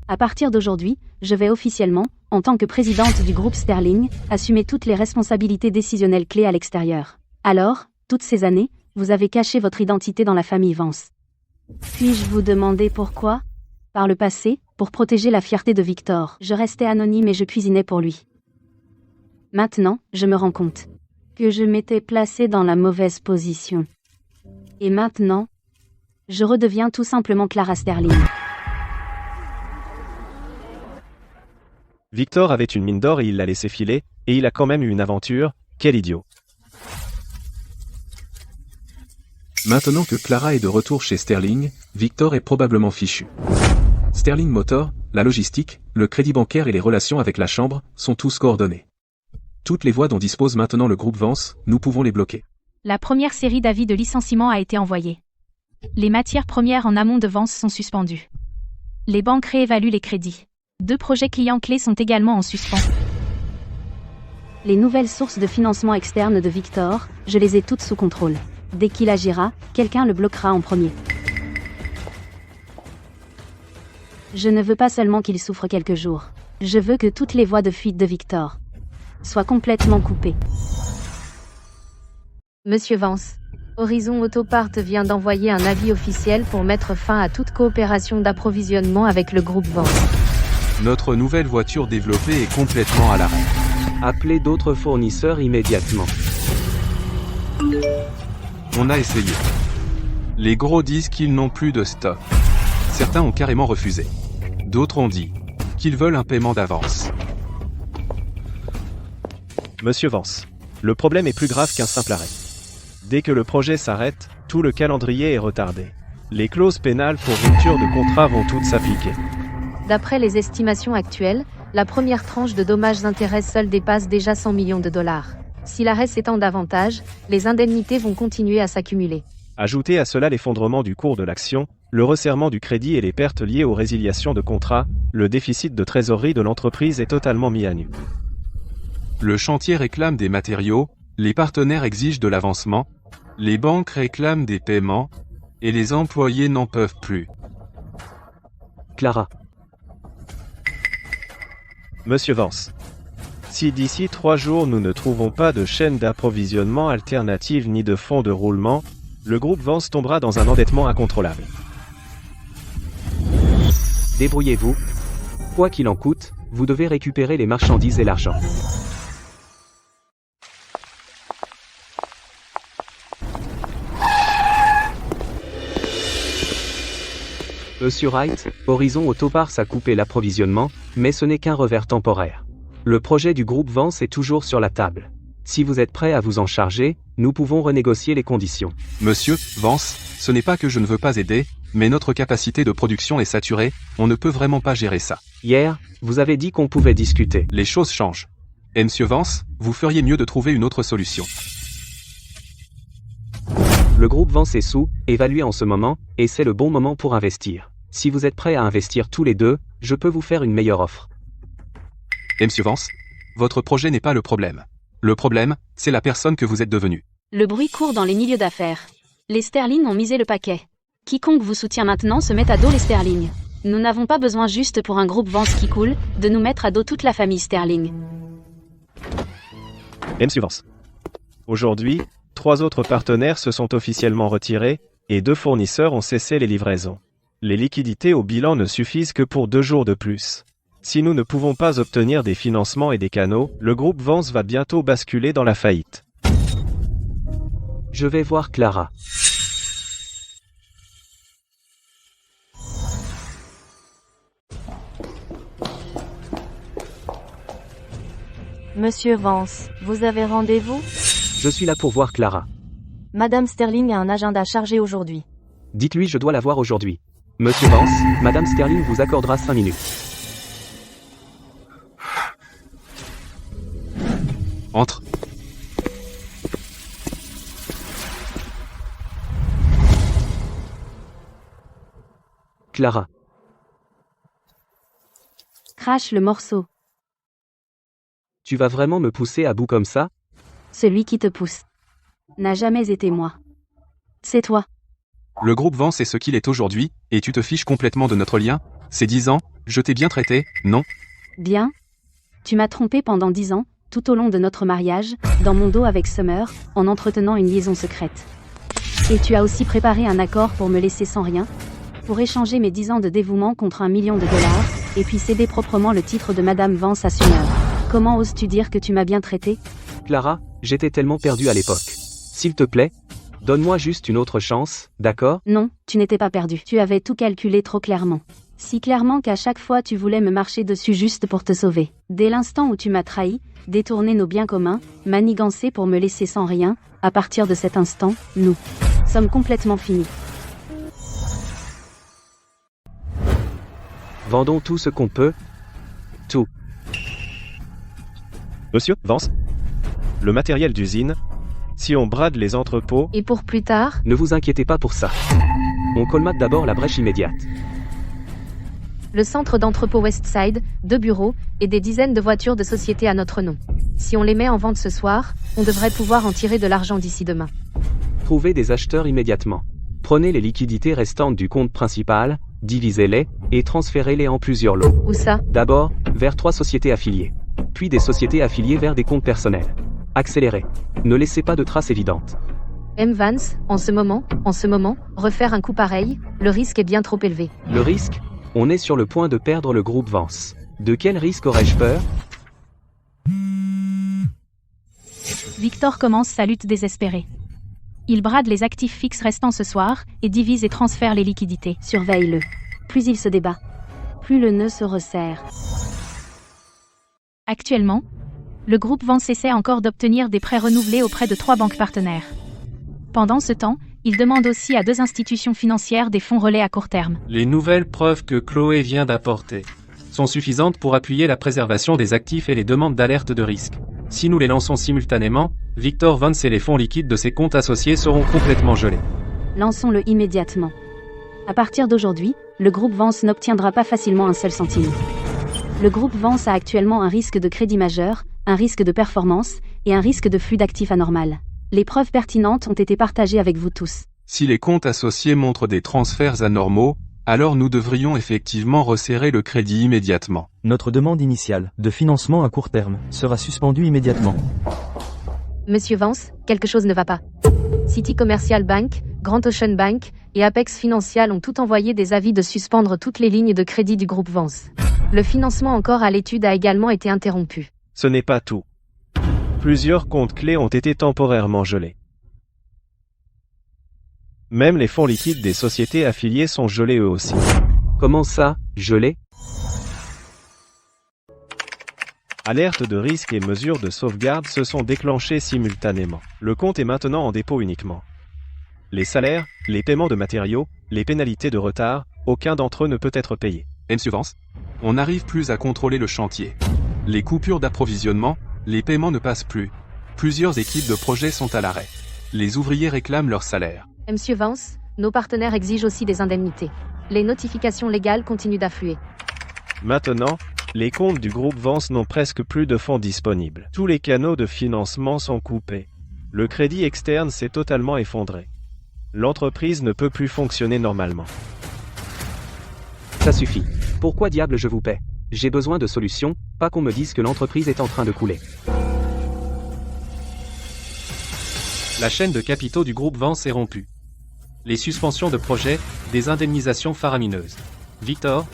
À partir d'aujourd'hui, je vais officiellement, en tant que présidente du groupe Sterling, assumer toutes les responsabilités décisionnelles clés à l'extérieur. Alors, toutes ces années, vous avez caché votre identité dans la famille Vance. Puis-je vous demander pourquoi? Par le passé, pour protéger la fierté de Victor, je restais anonyme et je cuisinais pour lui. Maintenant, je me rends compte que je m'étais placée dans la mauvaise position. Et maintenant, je redeviens tout simplement Clara Sterling. Victor avait une mine d'or et il l'a laissé filer, et il a quand même eu une aventure. Quel idiot. Maintenant que Clara est de retour chez Sterling, Victor est probablement fichu. Sterling Motor, la logistique, le crédit bancaire et les relations avec la chambre sont tous coordonnés. Toutes les voies dont dispose maintenant le groupe Vance, nous pouvons les bloquer. La première série d'avis de licenciement a été envoyée. Les matières premières en amont de Vance sont suspendues. Les banques réévaluent les crédits. 2 projets clients clés sont également en suspens. Les nouvelles sources de financement externes de Victor, je les ai toutes sous contrôle. Dès qu'il agira, quelqu'un le bloquera en premier. Je ne veux pas seulement qu'il souffre quelques jours. Je veux que toutes les voies de fuite de Victor soient complètement coupées. Monsieur Vance, Horizon Autopart vient d'envoyer un avis officiel pour mettre fin à toute coopération d'approvisionnement avec le groupe Vance. Notre nouvelle voiture développée est complètement à l'arrêt. Appelez d'autres fournisseurs immédiatement. On a essayé. Les gros disent qu'ils n'ont plus de stock. Certains ont carrément refusé. D'autres ont dit qu'ils veulent un paiement d'avance. Monsieur Vance, le problème est plus grave qu'un simple arrêt. Dès que le projet s'arrête, tout le calendrier est retardé. Les clauses pénales pour rupture de contrat vont toutes s'appliquer. D'après les estimations actuelles, la première tranche de dommages-intérêts seuls dépasse déjà 100 millions de dollars. Si l'arrêt s'étend davantage, les indemnités vont continuer à s'accumuler. Ajoutez à cela l'effondrement du cours de l'action, le resserrement du crédit et les pertes liées aux résiliations de contrats, le déficit de trésorerie de l'entreprise est totalement mis à nu. Le chantier réclame des matériaux, les partenaires exigent de l'avancement, les banques réclament des paiements, et les employés n'en peuvent plus. Clara. Monsieur Vance, si d'ici 3 jours nous ne trouvons pas de chaîne d'approvisionnement alternative ni de fonds de roulement, le groupe Vance tombera dans un endettement incontrôlable. Débrouillez-vous. Quoi qu'il en coûte, vous devez récupérer les marchandises et l'argent. Monsieur Wright, Horizon Autopart a coupé l'approvisionnement, mais ce n'est qu'un revers temporaire. Le projet du groupe Vance est toujours sur la table. Si vous êtes prêt à vous en charger, nous pouvons renégocier les conditions. Monsieur Vance, ce n'est pas que je ne veux pas aider, mais notre capacité de production est saturée, on ne peut vraiment pas gérer ça. Hier, vous avez dit qu'on pouvait discuter. Les choses changent. Et monsieur Vance, vous feriez mieux de trouver une autre solution. Le groupe Vance est évalué en ce moment, et c'est le bon moment pour investir. Si vous êtes prêts à investir tous les deux, je peux vous faire une meilleure offre. Et monsieur Vance, votre projet n'est pas le problème. Le problème, c'est la personne que vous êtes devenu. Le bruit court dans les milieux d'affaires. Les Sterling ont misé le paquet. Quiconque vous soutient maintenant se met à dos les Sterling. Nous n'avons pas besoin juste pour un groupe Vance qui coule, de nous mettre à dos toute la famille Sterling. Et monsieur Vance, aujourd'hui, 3 autres partenaires se sont officiellement retirés, et 2 fournisseurs ont cessé les livraisons. Les liquidités au bilan ne suffisent que pour 2 jours de plus. Si nous ne pouvons pas obtenir des financements et des canaux, le groupe Vance va bientôt basculer dans la faillite. Je vais voir Clara. Monsieur Vance, vous avez rendez-vous ? Je suis là pour voir Clara. Madame Sterling a un agenda chargé aujourd'hui. Dites-lui je dois la voir aujourd'hui. Monsieur Vance, Madame Sterling vous accordera 5 minutes. Entre. Clara. Crache le morceau. Tu vas vraiment me pousser à bout comme ça ? Celui qui te pousse n'a jamais été moi. C'est toi. Le groupe Vance est ce qu'il est aujourd'hui, et tu te fiches complètement de notre lien ? C'est 10 ans, je t'ai bien traité, non ? Bien. Tu m'as trompé pendant 10 ans, tout au long de notre mariage, dans mon dos avec Summer, en entretenant une liaison secrète. Et tu as aussi préparé un accord pour me laisser sans rien, pour échanger mes 10 ans de dévouement contre $1 million, et puis céder proprement le titre de Madame Vance à Summer. Comment oses-tu dire que tu m'as bien traité ? Clara, j'étais tellement perdu à l'époque. S'il te plaît, donne-moi juste une autre chance, d'accord ? Non, tu n'étais pas perdu. Tu avais tout calculé trop clairement. Si clairement qu'à chaque fois tu voulais me marcher dessus juste pour te sauver. Dès l'instant où tu m'as trahi, détourné nos biens communs, manigancé pour me laisser sans rien, à partir de cet instant, nous sommes complètement finis. Vendons tout ce qu'on peut. Tout. Monsieur Vance, le matériel d'usine, si on brade les entrepôts... Et pour plus tard ? Ne vous inquiétez pas pour ça. On colmate d'abord la brèche immédiate. Le centre d'entrepôt Westside, 2 bureaux, et des dizaines de voitures de société à notre nom. Si on les met en vente ce soir, on devrait pouvoir en tirer de l'argent d'ici demain. Trouvez des acheteurs immédiatement. Prenez les liquidités restantes du compte principal, divisez-les, et transférez-les en plusieurs lots. Où ça? D'abord, vers 3 sociétés affiliées. Puis des sociétés affiliées vers des comptes personnels. Accélérez. Ne laissez pas de traces évidentes. M. Vance, en ce moment, refaire un coup pareil, le risque est bien trop élevé. Le risque? On est sur le point de perdre le groupe Vance. De quel risque aurais-je peur? Victor commence sa lutte désespérée. Il brade les actifs fixes restants ce soir, et divise et transfère les liquidités. Surveille-le. Plus il se débat, plus le nœud se resserre. Actuellement, le groupe Vance essaie encore d'obtenir des prêts renouvelés auprès de 3 banques partenaires. Pendant ce temps, il demande aussi à 2 institutions financières des fonds relais à court terme. Les nouvelles preuves que Chloé vient d'apporter sont suffisantes pour appuyer la préservation des actifs et les demandes d'alerte de risque. Si nous les lançons simultanément, Victor Vance et les fonds liquides de ses comptes associés seront complètement gelés. Lançons-le immédiatement. À partir d'aujourd'hui, le groupe Vance n'obtiendra pas facilement un seul centime. Le groupe Vance a actuellement un risque de crédit majeur, un risque de performance, et un risque de flux d'actifs anormal. Les preuves pertinentes ont été partagées avec vous tous. Si les comptes associés montrent des transferts anormaux, alors nous devrions effectivement resserrer le crédit immédiatement. Notre demande initiale de financement à court terme sera suspendue immédiatement. Monsieur Vance, quelque chose ne va pas. City Commercial Bank, Grand Ocean Bank et Apex Financial ont tout envoyé des avis de suspendre toutes les lignes de crédit du groupe Vance. Le financement encore à l'étude a également été interrompu. Ce n'est pas tout. Plusieurs comptes clés ont été temporairement gelés. Même les fonds liquides des sociétés affiliées sont gelés eux aussi. Comment ça, gelés? Alertes de risque et mesures de sauvegarde se sont déclenchées simultanément. Le compte est maintenant en dépôt uniquement. Les salaires, les paiements de matériaux, les pénalités de retard, aucun d'entre eux ne peut être payé. M. Vance, on n'arrive plus à contrôler le chantier. Les coupures d'approvisionnement, les paiements ne passent plus. Plusieurs équipes de projet sont à l'arrêt. Les ouvriers réclament leur salaire. Monsieur Vance, nos partenaires exigent aussi des indemnités. Les notifications légales continuent d'affluer. Maintenant, les comptes du groupe Vance n'ont presque plus de fonds disponibles. Tous les canaux de financement sont coupés. Le crédit externe s'est totalement effondré. L'entreprise ne peut plus fonctionner normalement. Ça suffit. Pourquoi diable je vous paie? J'ai besoin de solutions, pas qu'on me dise que l'entreprise est en train de couler. La chaîne de capitaux du groupe Vance est rompue. Les suspensions de projets, des indemnisations faramineuses. Victor,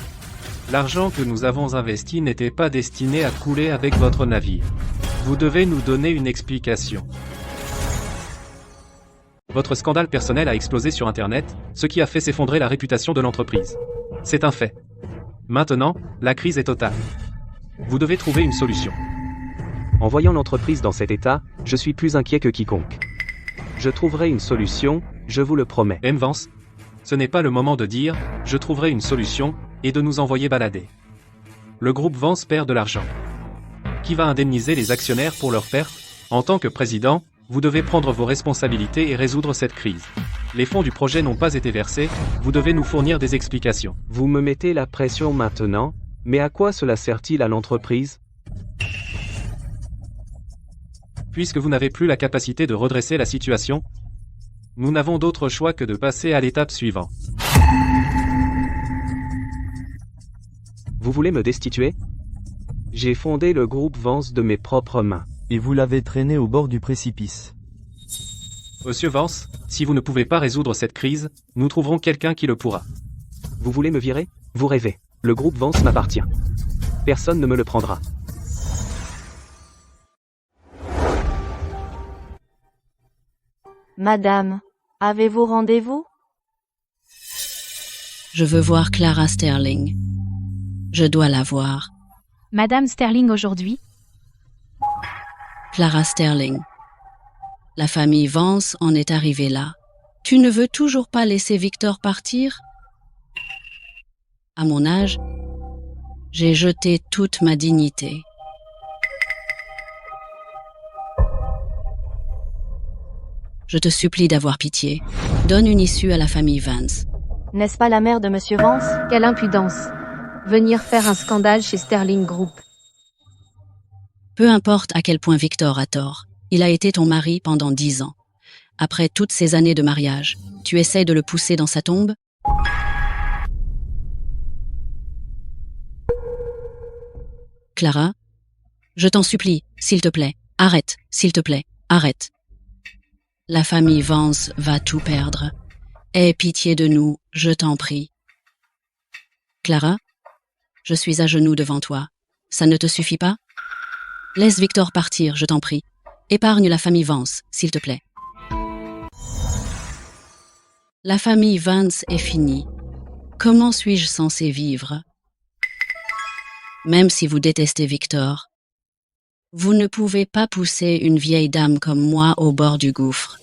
l'argent que nous avons investi n'était pas destiné à couler avec votre navire. Vous devez nous donner une explication. Votre scandale personnel a explosé sur Internet, ce qui a fait s'effondrer la réputation de l'entreprise. C'est un fait. Maintenant, la crise est totale. Vous devez trouver une solution. En voyant l'entreprise dans cet état, je suis plus inquiet que quiconque. Je trouverai une solution, je vous le promets. M. Vance, ce n'est pas le moment de dire « je trouverai une solution » et de nous envoyer balader. Le groupe Vance perd de l'argent. Qui va indemniser les actionnaires pour leurs pertes? En tant que président, vous devez prendre vos responsabilités et résoudre cette crise. Les fonds du projet n'ont pas été versés, vous devez nous fournir des explications. Vous me mettez la pression maintenant, mais à quoi cela sert-il à l'entreprise? Puisque vous n'avez plus la capacité de redresser la situation, nous n'avons d'autre choix que de passer à l'étape suivante. Vous voulez me destituer? J'ai fondé le groupe Vance de mes propres mains. Et vous l'avez traîné au bord du précipice. Monsieur Vance, si vous ne pouvez pas résoudre cette crise, nous trouverons quelqu'un qui le pourra. Vous voulez me virer? Vous rêvez. Le groupe Vance m'appartient. Personne ne me le prendra. Madame, avez-vous rendez-vous? Je veux voir Clara Sterling. Je dois la voir. Madame Sterling aujourd'hui? Clara Sterling. La famille Vance en est arrivée là. Tu ne veux toujours pas laisser Victor partir? À mon âge, j'ai jeté toute ma dignité. Je te supplie d'avoir pitié. Donne une issue à la famille Vance. N'est-ce pas la mère de Monsieur Vance? Quelle impudence! Venir faire un scandale chez Sterling Group. Peu importe à quel point Victor a tort, il a été ton mari pendant 10 ans. Après toutes ces années de mariage, tu essaies de le pousser dans sa tombe? Clara, je t'en supplie, s'il te plaît, arrête, s'il te plaît, arrête. La famille Vance va tout perdre. Aie pitié de nous, je t'en prie. Clara, je suis à genoux devant toi. Ça ne te suffit pas? Laisse Victor partir, je t'en prie. Épargne la famille Vance, s'il te plaît. La famille Vance est finie. Comment suis-je censé vivre? Même si vous détestez Victor, vous ne pouvez pas pousser une vieille dame comme moi au bord du gouffre.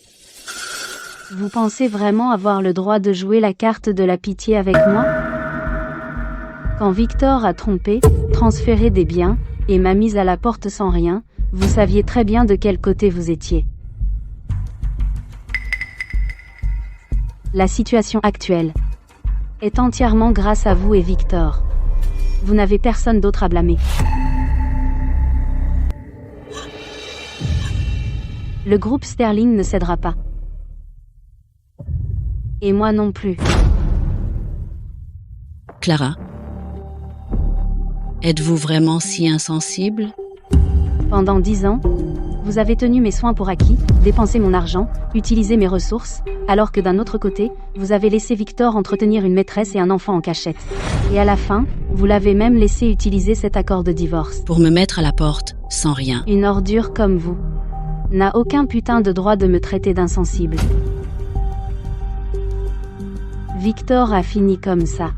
Vous pensez vraiment avoir le droit de jouer la carte de la pitié avec moi? Quand Victor a trompé, transféré des biens, et m'a mise à la porte sans rien, vous saviez très bien de quel côté vous étiez. La situation actuelle est entièrement grâce à vous et Victor. Vous n'avez personne d'autre à blâmer. Le groupe Sterling ne cédera pas. Et moi non plus. Clara, êtes-vous vraiment si insensible? Pendant 10 ans, vous avez tenu mes soins pour acquis, dépensé mon argent, utilisé mes ressources, alors que d'un autre côté, vous avez laissé Victor entretenir une maîtresse et un enfant en cachette. Et à la fin, vous l'avez même laissé utiliser cet accord de divorce. Pour me mettre à la porte, sans rien. Une ordure comme vous n'a aucun putain de droit de me traiter d'insensible. Victor a fini comme ça.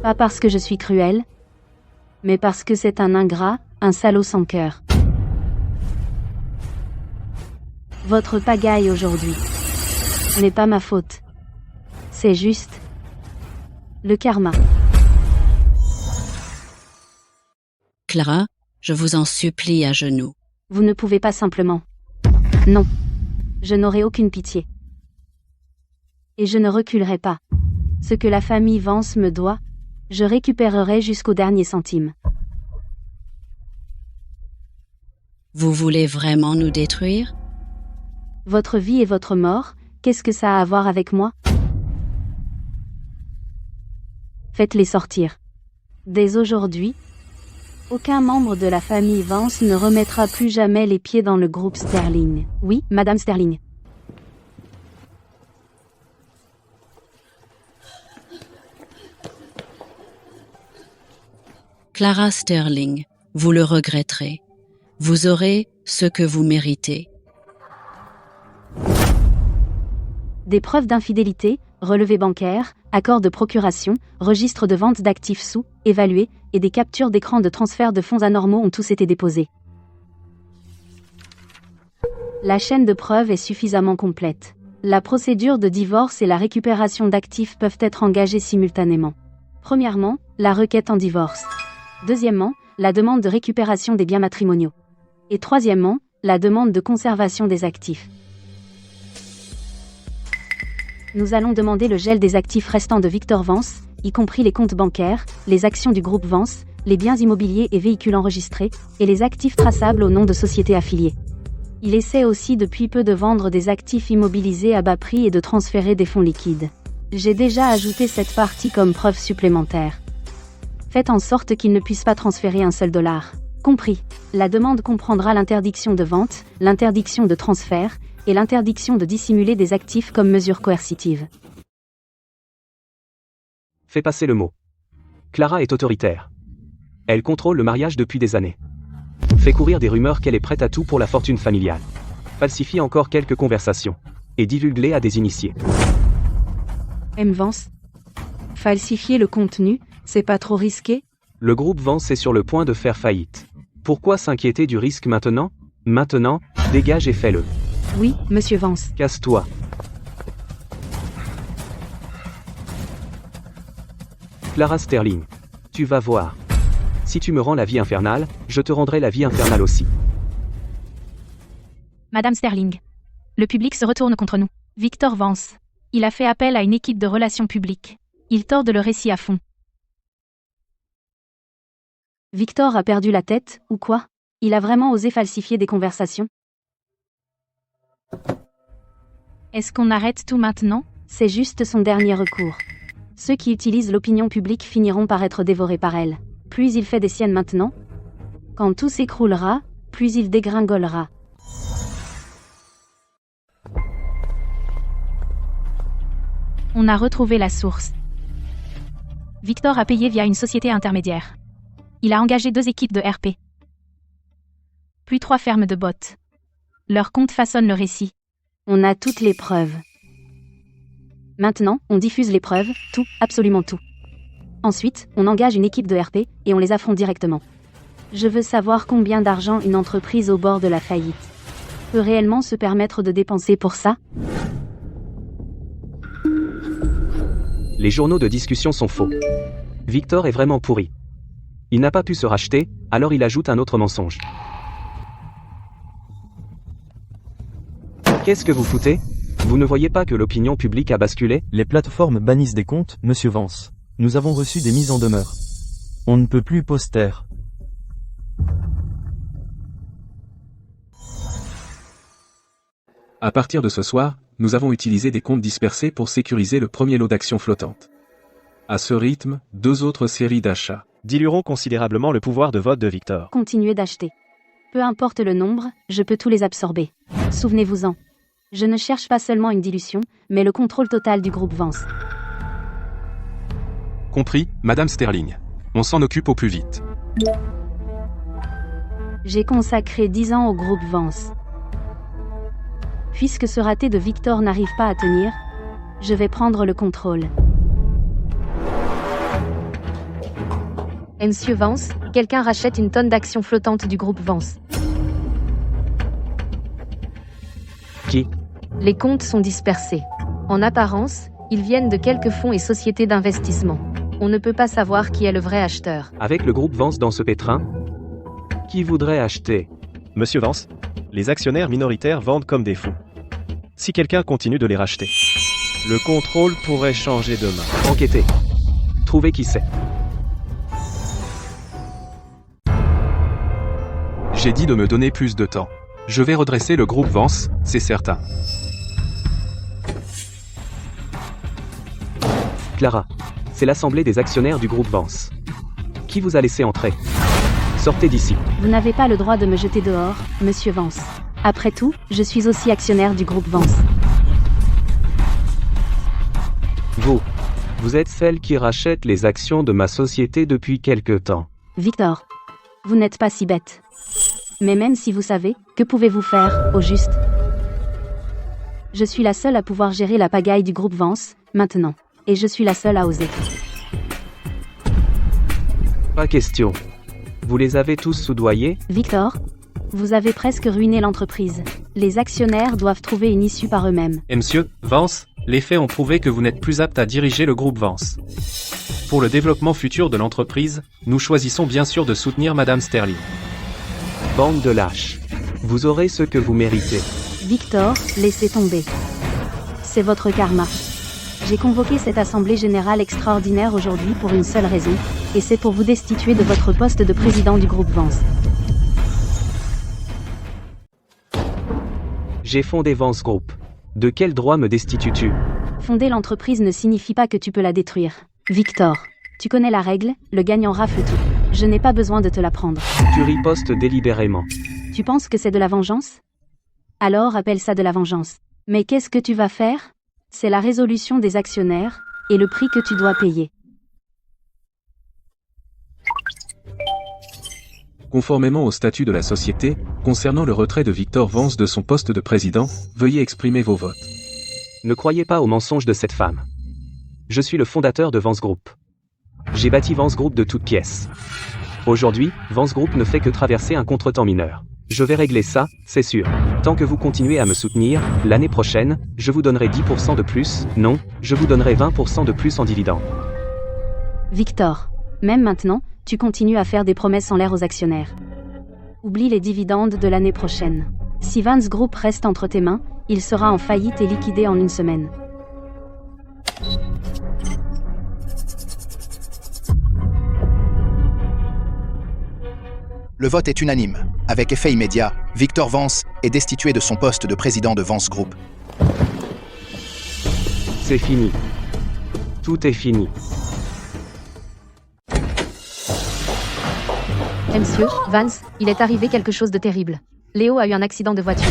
Pas parce que je suis cruelle, mais parce que c'est un ingrat, un salaud sans cœur. Votre pagaille aujourd'hui n'est pas ma faute. C'est juste le karma. Clara, je vous en supplie à genoux. Vous ne pouvez pas simplement. Non. Je n'aurai aucune pitié. Et je ne reculerai pas. Ce que la famille Vance me doit, je récupérerai jusqu'au dernier centime. Vous voulez vraiment nous détruire? Votre vie et votre mort, qu'est-ce que ça a à voir avec moi? Faites-les sortir. Dès aujourd'hui, aucun membre de la famille Vance ne remettra plus jamais les pieds dans le groupe Sterling. Oui, Madame Sterling. Clara Sterling, vous le regretterez. Vous aurez ce que vous méritez. Des preuves d'infidélité, relevés bancaires, accords de procuration, registre de vente d'actifs sous-évalués, et des captures d'écran de transfert de fonds anormaux ont tous été déposés. La chaîne de preuves est suffisamment complète. La procédure de divorce et la récupération d'actifs peuvent être engagées simultanément. Premièrement, la requête en divorce. Deuxièmement, la demande de récupération des biens matrimoniaux. Et troisièmement, la demande de conservation des actifs. Nous allons demander le gel des actifs restants de Victor Vance, y compris les comptes bancaires, les actions du groupe Vance, les biens immobiliers et véhicules enregistrés, et les actifs traçables au nom de sociétés affiliées. Il essaie aussi depuis peu de vendre des actifs immobilisés à bas prix et de transférer des fonds liquides. J'ai déjà ajouté cette partie comme preuve supplémentaire. Faites en sorte qu'il ne puisse pas transférer un seul dollar. Compris. La demande comprendra l'interdiction de vente, l'interdiction de transfert, et l'interdiction de dissimuler des actifs comme mesure coercitive. Fais passer le mot. Clara est autoritaire. Elle contrôle le mariage depuis des années. Fait courir des rumeurs qu'elle est prête à tout pour la fortune familiale. Falsifie encore quelques conversations. Et divulgue-les à des initiés. M. Vance. Falsifier le contenu, c'est pas trop risqué? Le groupe Vance est sur le point de faire faillite. Pourquoi s'inquiéter du risque maintenant? Maintenant, dégage et fais-le. Oui, Monsieur Vance. Casse-toi. Clara Sterling. Tu vas voir. Si tu me rends la vie infernale, je te rendrai la vie infernale aussi. Madame Sterling. Le public se retourne contre nous. Victor Vance. Il a fait appel à une équipe de relations publiques. Il torde le récit à fond. Victor a perdu la tête, ou quoi? Il a vraiment osé falsifier des conversations? Est-ce qu'on arrête tout maintenant? C'est juste son dernier recours. Ceux qui utilisent l'opinion publique finiront par être dévorés par elle. Plus il fait des siennes maintenant, quand tout s'écroulera, plus il dégringolera. On a retrouvé la source. Victor a payé via une société intermédiaire. Il a engagé 2 équipes de RP. Puis 3 fermes de bots. Leur compte façonne le récit. On a toutes les preuves. Maintenant, on diffuse les preuves, tout, absolument tout. Ensuite, on engage une équipe de RP, et on les affronte directement. Je veux savoir combien d'argent une entreprise au bord de la faillite peut réellement se permettre de dépenser pour ça? Les journaux de discussion sont faux. Victor est vraiment pourri. Il n'a pas pu se racheter, alors il ajoute un autre mensonge. Qu'est-ce que vous foutez? Vous ne voyez pas que l'opinion publique a basculé? Les plateformes bannissent des comptes, Monsieur Vance. Nous avons reçu des mises en demeure. On ne peut plus poster. À partir de ce soir, nous avons utilisé des comptes dispersés pour sécuriser le premier lot d'actions flottantes. À ce rythme, 2 autres séries d'achats dilueront considérablement le pouvoir de vote de Victor. Continuez d'acheter. Peu importe le nombre, je peux tous les absorber. Souvenez-vous-en. Je ne cherche pas seulement une dilution, mais le contrôle total du groupe Vance. Compris, Madame Sterling. On s'en occupe au plus vite. J'ai consacré 10 ans au groupe Vance. Puisque ce raté de Victor n'arrive pas à tenir, je vais prendre le contrôle. Monsieur Vance, quelqu'un rachète une tonne d'actions flottantes du groupe Vance. Qui? Les comptes sont dispersés. En apparence, ils viennent de quelques fonds et sociétés d'investissement. On ne peut pas savoir qui est le vrai acheteur. Avec le groupe Vance dans ce pétrin? Qui voudrait acheter? Monsieur Vance, les actionnaires minoritaires vendent comme des fous. Si quelqu'un continue de les racheter, le contrôle pourrait changer demain. Enquêtez. Trouvez qui c'est. J'ai dit de me donner plus de temps. Je vais redresser le groupe Vance, c'est certain. Clara. C'est l'assemblée des actionnaires du groupe Vance. Qui vous a laissé entrer? Sortez d'ici. Vous n'avez pas le droit de me jeter dehors, Monsieur Vance. Après tout, je suis aussi actionnaire du groupe Vance. Vous êtes celle qui rachète les actions de ma société depuis quelque temps. Victor. Vous n'êtes pas si bête. Mais même si vous savez, que pouvez-vous faire, au juste? Je suis la seule à pouvoir gérer la pagaille du groupe Vance, maintenant. Et je suis la seule à oser. Pas question. Vous les avez tous soudoyés? Victor, vous avez presque ruiné l'entreprise. Les actionnaires doivent trouver une issue par eux-mêmes. Et monsieur Vance, les faits ont prouvé que vous n'êtes plus apte à diriger le groupe Vance. Pour le développement futur de l'entreprise, nous choisissons bien sûr de soutenir Madame Sterling. Bande de lâches. Vous aurez ce que vous méritez. Victor, laissez tomber. C'est votre karma. J'ai convoqué cette assemblée générale extraordinaire aujourd'hui pour une seule raison, et c'est pour vous destituer de votre poste de président du groupe Vance. J'ai fondé Vance Group. De quel droit me destitues-tu? Fonder l'entreprise ne signifie pas que tu peux la détruire. Victor, tu connais la règle, le gagnant rafle tout. Je n'ai pas besoin de te l'apprendre. Tu ripostes délibérément. Tu penses que c'est de la vengeance? Alors appelle ça de la vengeance. Mais qu'est-ce que tu vas faire? C'est la résolution des actionnaires, et le prix que tu dois payer. Conformément au statut de la société, concernant le retrait de Victor Vance de son poste de président, veuillez exprimer vos votes. Ne croyez pas aux mensonges de cette femme. Je suis le fondateur de Vance Group. J'ai bâti Vance Group de toutes pièces. Aujourd'hui, Vance Group ne fait que traverser un contretemps mineur. Je vais régler ça, c'est sûr. Tant que vous continuez à me soutenir, l'année prochaine, je vous donnerai 10% de plus, non, je vous donnerai 20% de plus en dividendes. Victor, même maintenant, tu continues à faire des promesses en l'air aux actionnaires. Oublie les dividendes de l'année prochaine. Si Vance Group reste entre tes mains, il sera en faillite et liquidé en une semaine. Le vote est unanime. Avec effet immédiat, Victor Vance est destitué de son poste de président de Vance Group. C'est fini. Tout est fini. Monsieur Vance, il est arrivé quelque chose de terrible. Léo a eu un accident de voiture.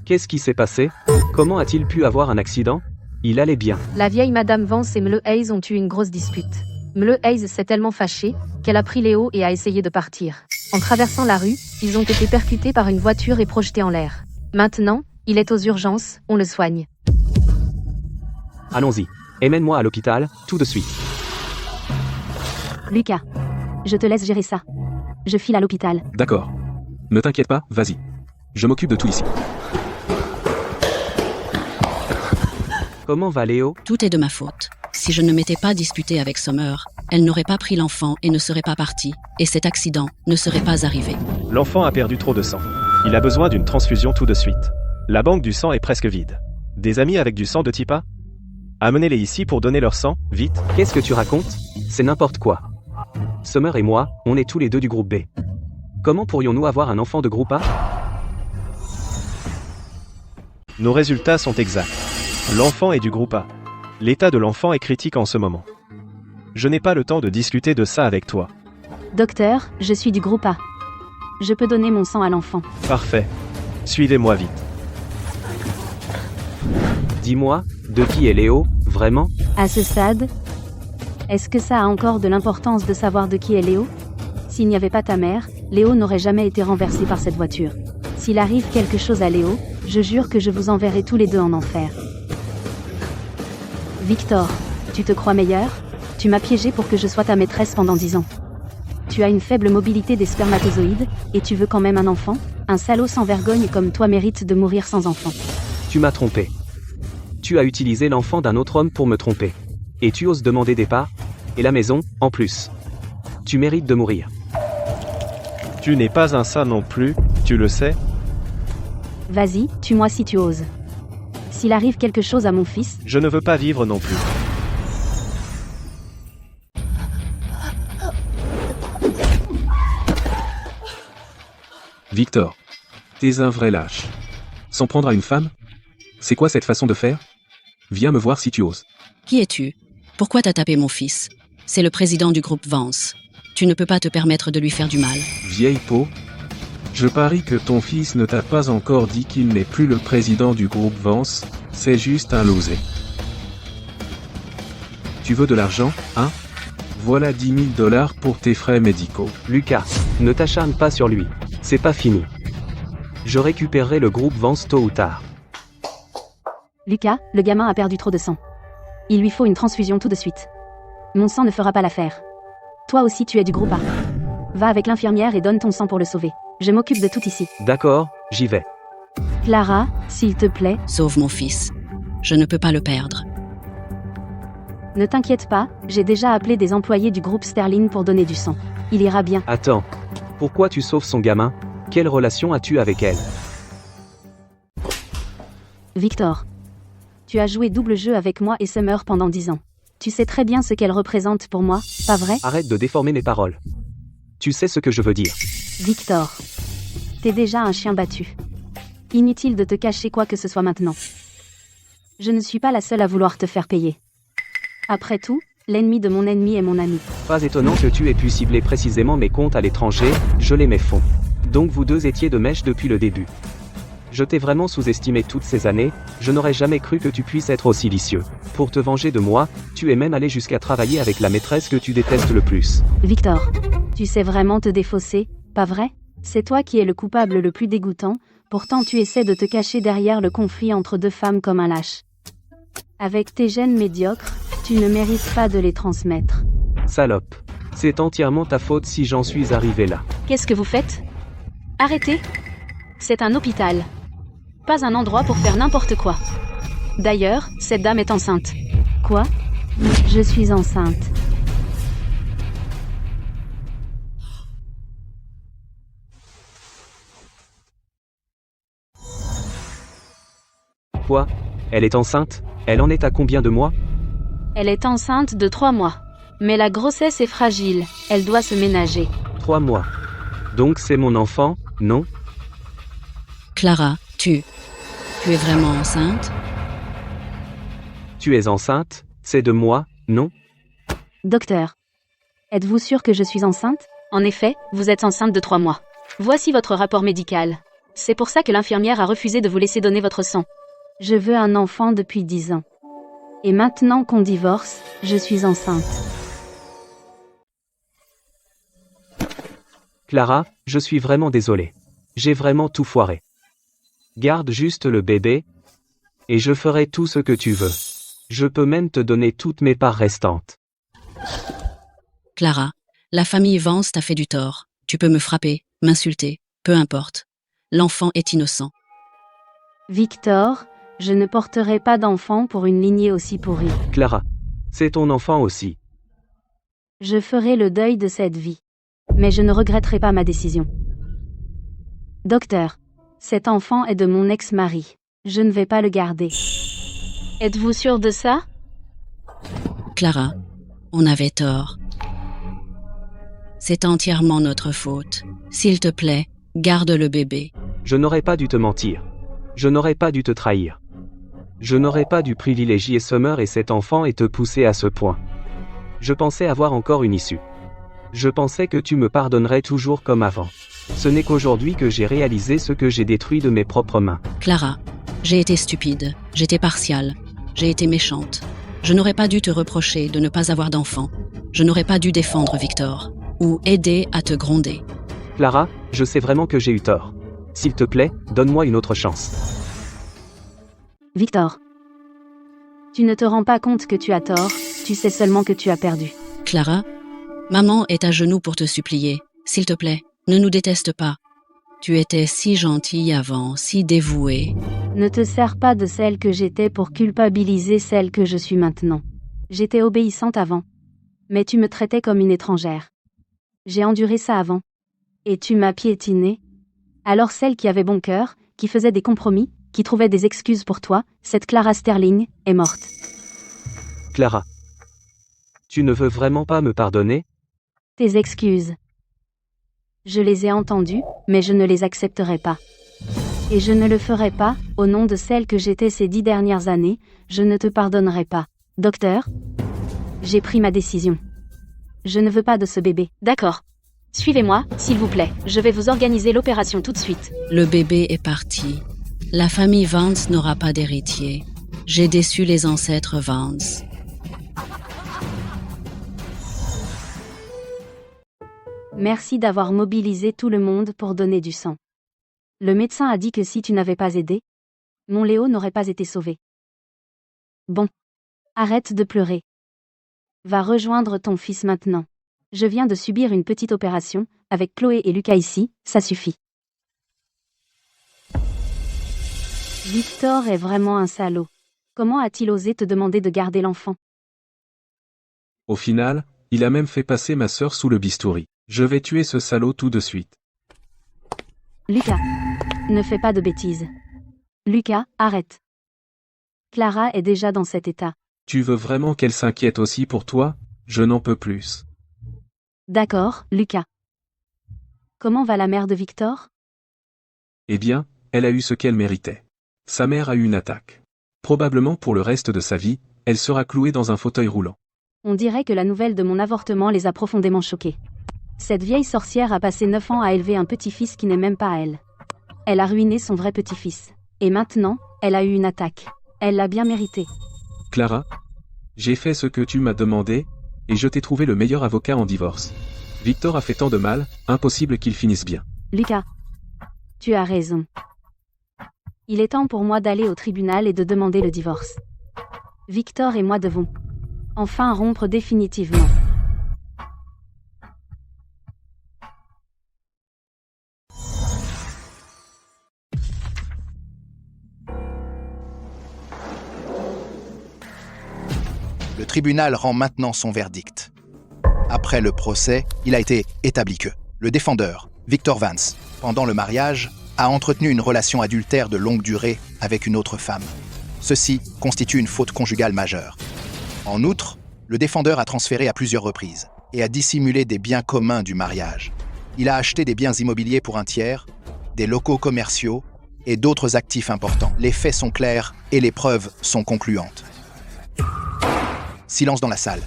Qu'est-ce qui s'est passé? Comment a-t-il pu avoir un accident? Il allait bien. La vieille Madame Vance et Mle Hayes ont eu une grosse dispute. Mle Hayes s'est tellement fâchée qu'elle a pris Léo et a essayé de partir. En traversant la rue, ils ont été percutés par une voiture et projetés en l'air. Maintenant, il est aux urgences, on le soigne. Allons-y. Emmène-moi à l'hôpital, tout de suite. Lucas, je te laisse gérer ça. Je file à l'hôpital. D'accord. Ne t'inquiète pas, vas-y. Je m'occupe de tout ici. Comment va Léo? Tout est de ma faute. Si je ne m'étais pas disputé avec Summer, elle n'aurait pas pris l'enfant et ne serait pas partie, et cet accident ne serait pas arrivé. L'enfant a perdu trop de sang. Il a besoin d'une transfusion tout de suite. La banque du sang est presque vide. Des amis avec du sang de type A? Amenez-les ici pour donner leur sang, vite. Qu'est-ce que tu racontes? C'est n'importe quoi. Summer et moi, on est tous les deux du groupe B. Comment pourrions-nous avoir un enfant de groupe A? Nos résultats sont exacts. L'enfant est du groupe A. L'état de l'enfant est critique en ce moment. Je n'ai pas le temps de discuter de ça avec toi. Docteur, je suis du groupe A. Je peux donner mon sang à l'enfant. Parfait. Suivez-moi vite. Dis-moi, de qui est Léo, vraiment? À ce stade, est-ce que ça a encore de l'importance de savoir de qui est Léo? S'il n'y avait pas ta mère, Léo n'aurait jamais été renversé par cette voiture. S'il arrive quelque chose à Léo, je jure que je vous enverrai tous les deux en enfer. Victor, tu te crois meilleur? Tu m'as piégé pour que je sois ta maîtresse pendant 10 ans. Tu as une faible mobilité des spermatozoïdes, et tu veux quand même un enfant? Un salaud sans vergogne comme toi mérite de mourir sans enfant. Tu m'as trompé. Tu as utilisé l'enfant d'un autre homme pour me tromper. Et tu oses demander des parts? Et la maison, en plus. Tu mérites de mourir. Tu n'es pas un saint non plus, tu le sais? Vas-y, tue-moi si tu oses. S'il arrive quelque chose à mon fils... Je ne veux pas vivre non plus. Victor. T'es un vrai lâche. S'en prendre à une femme? C'est quoi cette façon de faire? Viens me voir si tu oses. Qui es-tu? Pourquoi t'as tapé mon fils? C'est le président du groupe Vance. Tu ne peux pas te permettre de lui faire du mal. Vieille peau. Je parie que ton fils ne t'a pas encore dit qu'il n'est plus le président du groupe Vance, c'est juste un losé. Tu veux de l'argent, hein? Voilà 10 000 $ pour tes frais médicaux. Lucas, ne t'acharne pas sur lui. C'est pas fini. Je récupérerai le groupe Vance tôt ou tard. Lucas, le gamin a perdu trop de sang. Il lui faut une transfusion tout de suite. Mon sang ne fera pas l'affaire. Toi aussi tu es du groupe A. Va avec l'infirmière et donne ton sang pour le sauver. Je m'occupe de tout ici. D'accord, j'y vais. Clara, s'il te plaît. Sauve mon fils. Je ne peux pas le perdre. Ne t'inquiète pas, j'ai déjà appelé des employés du groupe Sterling pour donner du sang. Il ira bien. Attends. Pourquoi tu sauves son gamin? Quelle relation as-tu avec elle? Victor. Tu as joué double jeu avec moi et Summer pendant 10 ans. Tu sais très bien ce qu'elle représente pour moi, pas vrai? Arrête de déformer mes paroles. Tu sais ce que je veux dire. Victor. T'es déjà un chien battu. Inutile de te cacher quoi que ce soit maintenant. Je ne suis pas la seule à vouloir te faire payer. Après tout, l'ennemi de mon ennemi est mon ami. Pas étonnant que tu aies pu cibler précisément mes comptes à l'étranger, geler mes fonds. Donc vous deux étiez de mèche depuis le début. Je t'ai vraiment sous-estimé toutes ces années, je n'aurais jamais cru que tu puisses être aussi vicieux. Pour te venger de moi, tu es même allé jusqu'à travailler avec la maîtresse que tu détestes le plus. Victor, tu sais vraiment te défausser, pas vrai? C'est toi qui es le coupable le plus dégoûtant, pourtant tu essaies de te cacher derrière le conflit entre deux femmes comme un lâche. Avec tes gènes médiocres, tu ne mérites pas de les transmettre. Salope. C'est entièrement ta faute si j'en suis arrivé là. Qu'est-ce que vous faites? Arrêtez. C'est un hôpital. Pas un endroit pour faire n'importe quoi. D'ailleurs, cette dame est enceinte. Quoi? Je suis enceinte. Quoi? Elle est enceinte? Elle en est à combien de mois? Elle est enceinte de 3 mois. Mais la grossesse est fragile, elle doit se ménager. 3 mois. Donc c'est mon enfant, non? Clara, tu es vraiment enceinte? Tu es enceinte, c'est de moi, non? Docteur. Êtes-vous sûr que je suis enceinte? En effet, vous êtes enceinte de 3 mois. Voici votre rapport médical. C'est pour ça que l'infirmière a refusé de vous laisser donner votre sang. Je veux un enfant depuis 10 ans. Et maintenant qu'on divorce, je suis enceinte. Clara, je suis vraiment désolé. J'ai vraiment tout foiré. Garde juste le bébé, et je ferai tout ce que tu veux. Je peux même te donner toutes mes parts restantes. Clara, la famille Vance t'a fait du tort. Tu peux me frapper, m'insulter, peu importe. L'enfant est innocent. Victor, je ne porterai pas d'enfant pour une lignée aussi pourrie. Clara, c'est ton enfant aussi. Je ferai le deuil de cette vie. Mais je ne regretterai pas ma décision. Docteur, cet enfant est de mon ex-mari. Je ne vais pas le garder. Êtes-vous sûr de ça? Clara, on avait tort. C'est entièrement notre faute. S'il te plaît, garde le bébé. Je n'aurais pas dû te mentir. Je n'aurais pas dû te trahir. Je n'aurais pas dû privilégier Summer et cet enfant et te pousser à ce point. Je pensais avoir encore une issue. Je pensais que tu me pardonnerais toujours comme avant. Ce n'est qu'aujourd'hui que j'ai réalisé ce que j'ai détruit de mes propres mains. Clara, j'ai été stupide, j'étais partiale, j'ai été méchante. Je n'aurais pas dû te reprocher de ne pas avoir d'enfant. Je n'aurais pas dû défendre Victor, ou aider à te gronder. Clara, je sais vraiment que j'ai eu tort. S'il te plaît, donne-moi une autre chance. Victor. Tu ne te rends pas compte que tu as tort, tu sais seulement que tu as perdu. Clara, maman est à genoux pour te supplier. S'il te plaît, ne nous déteste pas. Tu étais si gentille avant, si dévouée. Ne te sers pas de celle que j'étais pour culpabiliser celle que je suis maintenant. J'étais obéissante avant. Mais tu me traitais comme une étrangère. J'ai enduré ça avant. Et tu m'as piétinée. Alors celle qui avait bon cœur, qui faisait des compromis, qui trouvait des excuses pour toi, cette Clara Sterling, est morte. Clara. Tu ne veux vraiment pas me pardonner? Tes excuses. Je les ai entendues, mais je ne les accepterai pas. Et je ne le ferai pas, au nom de celle que j'étais ces 10 dernières années, je ne te pardonnerai pas. Docteur, j'ai pris ma décision. Je ne veux pas de ce bébé. D'accord. Suivez-moi, s'il vous plaît. Je vais vous organiser l'opération tout de suite. Le bébé est parti. La famille Vance n'aura pas d'héritier. J'ai déçu les ancêtres Vance. Merci d'avoir mobilisé tout le monde pour donner du sang. Le médecin a dit que si tu n'avais pas aidé, mon Léo n'aurait pas été sauvé. Bon. Arrête de pleurer. Va rejoindre ton fils maintenant. Je viens de subir une petite opération, avec Chloé et Lucas ici, ça suffit. Victor est vraiment un salaud. Comment a-t-il osé te demander de garder l'enfant? Au final, il a même fait passer ma sœur sous le bistouri. Je vais tuer ce salaud tout de suite. Lucas, ne fais pas de bêtises. Lucas, arrête. Clara est déjà dans cet état. Tu veux vraiment qu'elle s'inquiète aussi pour toi? Je n'en peux plus. D'accord, Lucas. Comment va la mère de Victor? Eh bien, elle a eu ce qu'elle méritait. Sa mère a eu une attaque. Probablement pour le reste de sa vie, elle sera clouée dans un fauteuil roulant. On dirait que la nouvelle de mon avortement les a profondément choqués. Cette vieille sorcière a passé 9 ans à élever un petit-fils qui n'est même pas elle. Elle a ruiné son vrai petit-fils. Et maintenant, elle a eu une attaque. Elle l'a bien mérité. Clara, j'ai fait ce que tu m'as demandé, et je t'ai trouvé le meilleur avocat en divorce. Victor a fait tant de mal, impossible qu'il finisse bien. Lucas, tu as raison. Il est temps pour moi d'aller au tribunal et de demander le divorce. Victor et moi devons enfin rompre définitivement. Le tribunal rend maintenant son verdict. Après le procès, il a été établi que le défendeur, Victor Vance, pendant le mariage, a entretenu une relation adultère de longue durée avec une autre femme. Ceci constitue une faute conjugale majeure. En outre, le défendeur a transféré à plusieurs reprises et a dissimulé des biens communs du mariage. Il a acheté des biens immobiliers pour un tiers, des locaux commerciaux et d'autres actifs importants. Les faits sont clairs et les preuves sont concluantes. Silence dans la salle.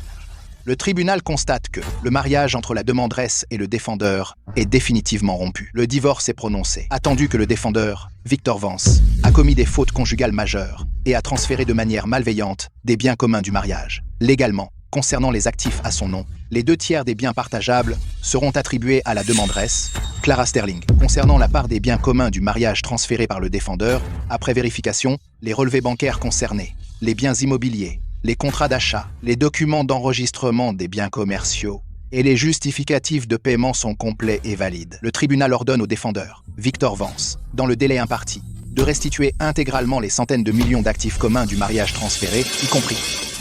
Le tribunal constate que le mariage entre la demanderesse et le défendeur est définitivement rompu. Le divorce est prononcé. Attendu que le défendeur, Victor Vance, a commis des fautes conjugales majeures et a transféré de manière malveillante des biens communs du mariage. Légalement, concernant les actifs à son nom, les 2/3 des biens partageables seront attribués à la demanderesse, Clara Sterling. Concernant la part des biens communs du mariage transférés par le défendeur, après vérification, les relevés bancaires concernés, les biens immobiliers, les contrats d'achat, les documents d'enregistrement des biens commerciaux et les justificatifs de paiement sont complets et valides. Le tribunal ordonne au défendeur, Victor Vance, dans le délai imparti, de restituer intégralement les centaines de millions d'actifs communs du mariage transféré, y compris,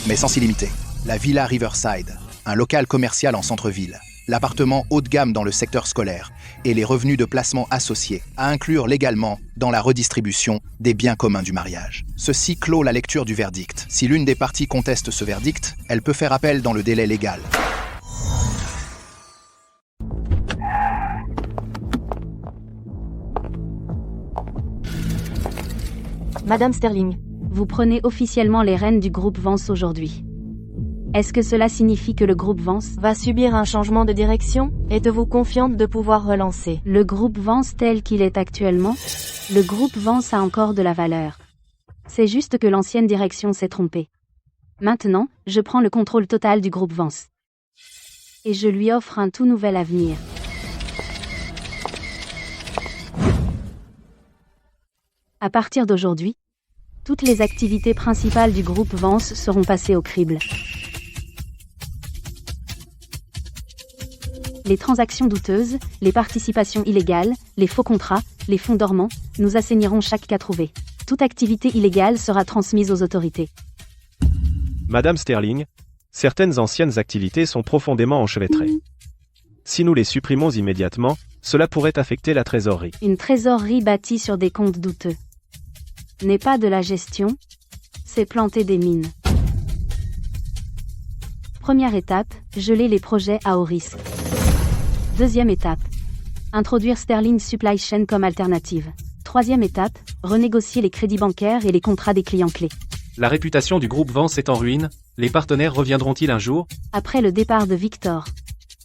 mais sans illimité, la Villa Riverside, un local commercial en centre-ville, l'appartement haut de gamme dans le secteur scolaire et les revenus de placement associés, à inclure légalement dans la redistribution des biens communs du mariage. Ceci clôt la lecture du verdict. Si l'une des parties conteste ce verdict, elle peut faire appel dans le délai légal. Madame Sterling, Vous prenez officiellement les rênes du groupe Vance aujourd'hui. Est-ce que cela signifie que le groupe Vance va subir un changement de direction? Êtes-vous confiante de pouvoir relancer le groupe Vance tel qu'il est actuellement? Le groupe Vance a encore de la valeur. C'est juste que l'ancienne direction s'est trompée. Maintenant, je prends le contrôle total du groupe Vance. Et je lui offre un tout nouvel avenir. À partir d'aujourd'hui, toutes les activités principales du groupe Vance seront passées au crible. Les transactions douteuses, les participations illégales, les faux contrats, les fonds dormants, nous assainirons chaque cas trouvé. Toute activité illégale sera transmise aux autorités. Madame Sterling, certaines anciennes activités sont profondément enchevêtrées. Si nous les supprimons immédiatement, cela pourrait affecter la trésorerie. Une trésorerie bâtie sur des comptes douteux n'est pas de la gestion, c'est planter des mines. Première étape, geler les projets à haut risque. Deuxième étape, introduire Sterling Supply Chain comme alternative. Troisième étape, renégocier les crédits bancaires et les contrats des clients clés. La réputation du groupe Vance est en ruine, les partenaires reviendront-ils un jour? Après le départ de Victor,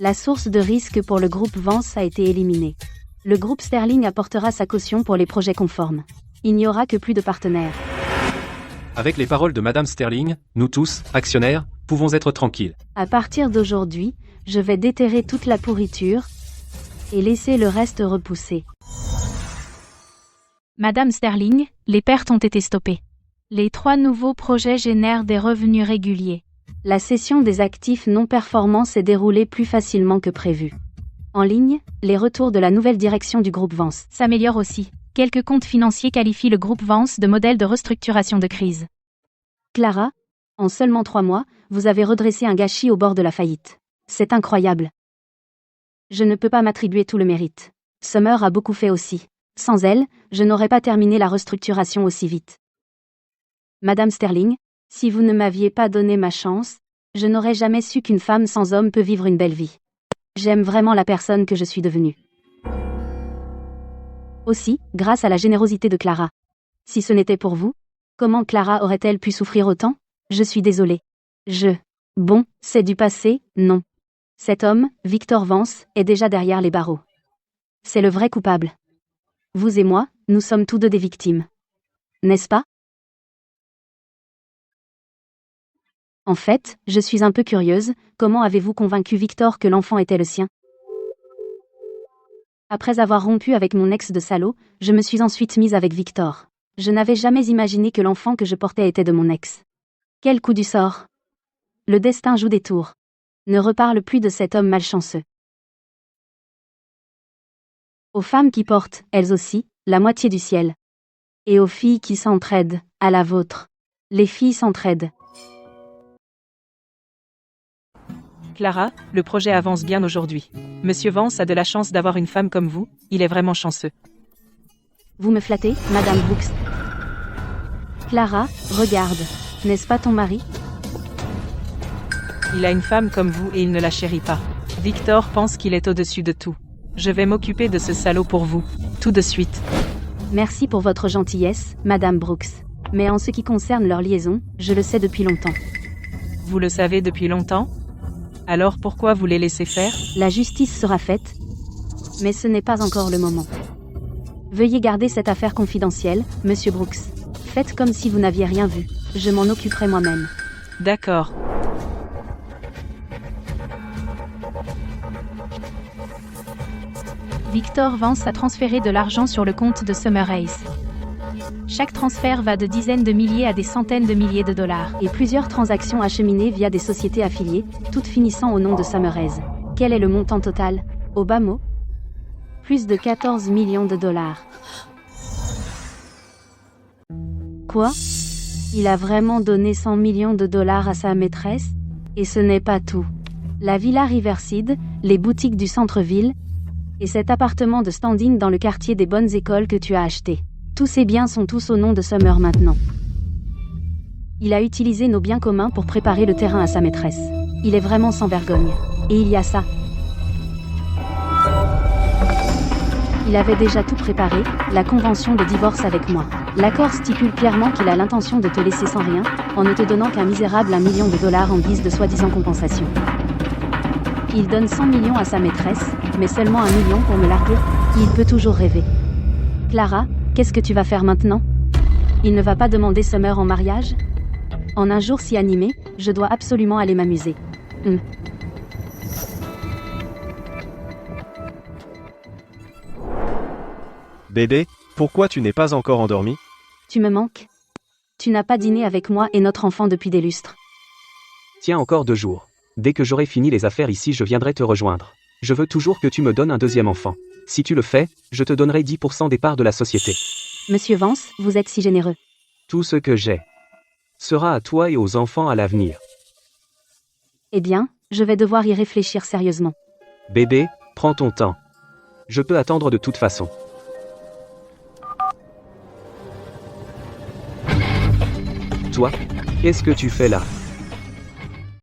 la source de risque pour le groupe Vance a été éliminée. Le groupe Sterling apportera sa caution pour les projets conformes. Il n'y aura que plus de partenaires. Avec les paroles de Madame Sterling, nous tous, actionnaires, pouvons être tranquilles. À partir d'aujourd'hui, je vais déterrer toute la pourriture et laisser le reste repousser. Madame Sterling, les pertes ont été stoppées. Les 3 nouveaux projets génèrent des revenus réguliers. La cession des actifs non performants s'est déroulée plus facilement que prévu. En ligne, les retours de la nouvelle direction du groupe Vance s'améliorent aussi. Quelques comptes financiers qualifient le groupe Vance de modèle de restructuration de crise. Clara, en seulement 3 mois, vous avez redressé un gâchis au bord de la faillite. C'est incroyable. Je ne peux pas m'attribuer tout le mérite. Summer a beaucoup fait aussi. Sans elle, je n'aurais pas terminé la restructuration aussi vite. Madame Sterling, si vous ne m'aviez pas donné ma chance, je n'aurais jamais su qu'une femme sans homme peut vivre une belle vie. J'aime vraiment la personne que je suis devenue. Aussi, grâce à la générosité de Clara. Si ce n'était pour vous, comment Clara aurait-elle pu souffrir autant? Je suis désolée. Bon, c'est du passé, non. Cet homme, Victor Vance, est déjà derrière les barreaux. C'est le vrai coupable. Vous et moi, nous sommes tous deux des victimes. N'est-ce pas? En fait, je suis un peu curieuse, comment avez-vous convaincu Victor que l'enfant était le sien? Après avoir rompu avec mon ex de salaud, je me suis ensuite mise avec Victor. Je n'avais jamais imaginé que l'enfant que je portais était de mon ex. Quel coup du sort! Le destin joue des tours. Ne reparle plus de cet homme malchanceux. Aux femmes qui portent, elles aussi, la moitié du ciel. Et aux filles qui s'entraident, à la vôtre. Les filles s'entraident. Clara, le projet avance bien aujourd'hui. Monsieur Vance a de la chance d'avoir une femme comme vous, il est vraiment chanceux. Vous me flattez, Madame Brooks. Clara, regarde. N'est-ce pas ton mari? Il a une femme comme vous et il ne la chérit pas. Victor pense qu'il est au-dessus de tout. Je vais m'occuper de ce salaud pour vous. Tout de suite. Merci pour votre gentillesse, Madame Brooks. Mais en ce qui concerne leur liaison, je le sais depuis longtemps. Vous le savez depuis longtemps? Alors pourquoi vous les laissez faire? La justice sera faite, mais ce n'est pas encore le moment. Veuillez garder cette affaire confidentielle, Monsieur Brooks. Faites comme si vous n'aviez rien vu. Je m'en occuperai moi-même. D'accord. Victor Vance a transféré de l'argent sur le compte de Summer Hayes. Chaque transfert va de dizaines de milliers à des centaines de milliers de dollars. Et plusieurs transactions acheminées via des sociétés affiliées, toutes finissant au nom de Summer Hayes. Quel est le montant total, au bas mot? Plus de 14 millions de dollars. Quoi? Il a vraiment donné 100 millions de dollars à sa maîtresse? Et ce n'est pas tout. La villa Riverside, les boutiques du centre-ville, et cet appartement de standing dans le quartier des bonnes écoles que tu as acheté. Tous ces biens sont tous au nom de Summer maintenant. Il a utilisé nos biens communs pour préparer le terrain à sa maîtresse. Il est vraiment sans vergogne. Et il y a ça. Il avait déjà tout préparé, la convention de divorce avec moi. L'accord stipule clairement qu'il a l'intention de te laisser sans rien, en ne te donnant qu'un misérable 1 million de dollars en guise de soi-disant compensation. Il donne 100 millions à sa maîtresse, mais seulement 1 million pour me larguer. Il peut toujours rêver. Clara, qu'est-ce que tu vas faire maintenant? Il ne va pas demander Summer en mariage? En un jour si animé, je dois absolument aller m'amuser. Bébé, pourquoi tu n'es pas encore endormi? Tu me manques? Tu n'as pas dîné avec moi et notre enfant depuis des lustres. Tiens encore 2 jours. Dès que j'aurai fini les affaires ici, je viendrai te rejoindre. Je veux toujours que tu me donnes un deuxième enfant. Si tu le fais, je te donnerai 10% des parts de la société. Monsieur Vance, vous êtes si généreux. Tout ce que j'ai sera à toi et aux enfants à l'avenir. Eh bien, je vais devoir y réfléchir sérieusement. Bébé, prends ton temps. Je peux attendre de toute façon. Toi, qu'est-ce que tu fais là?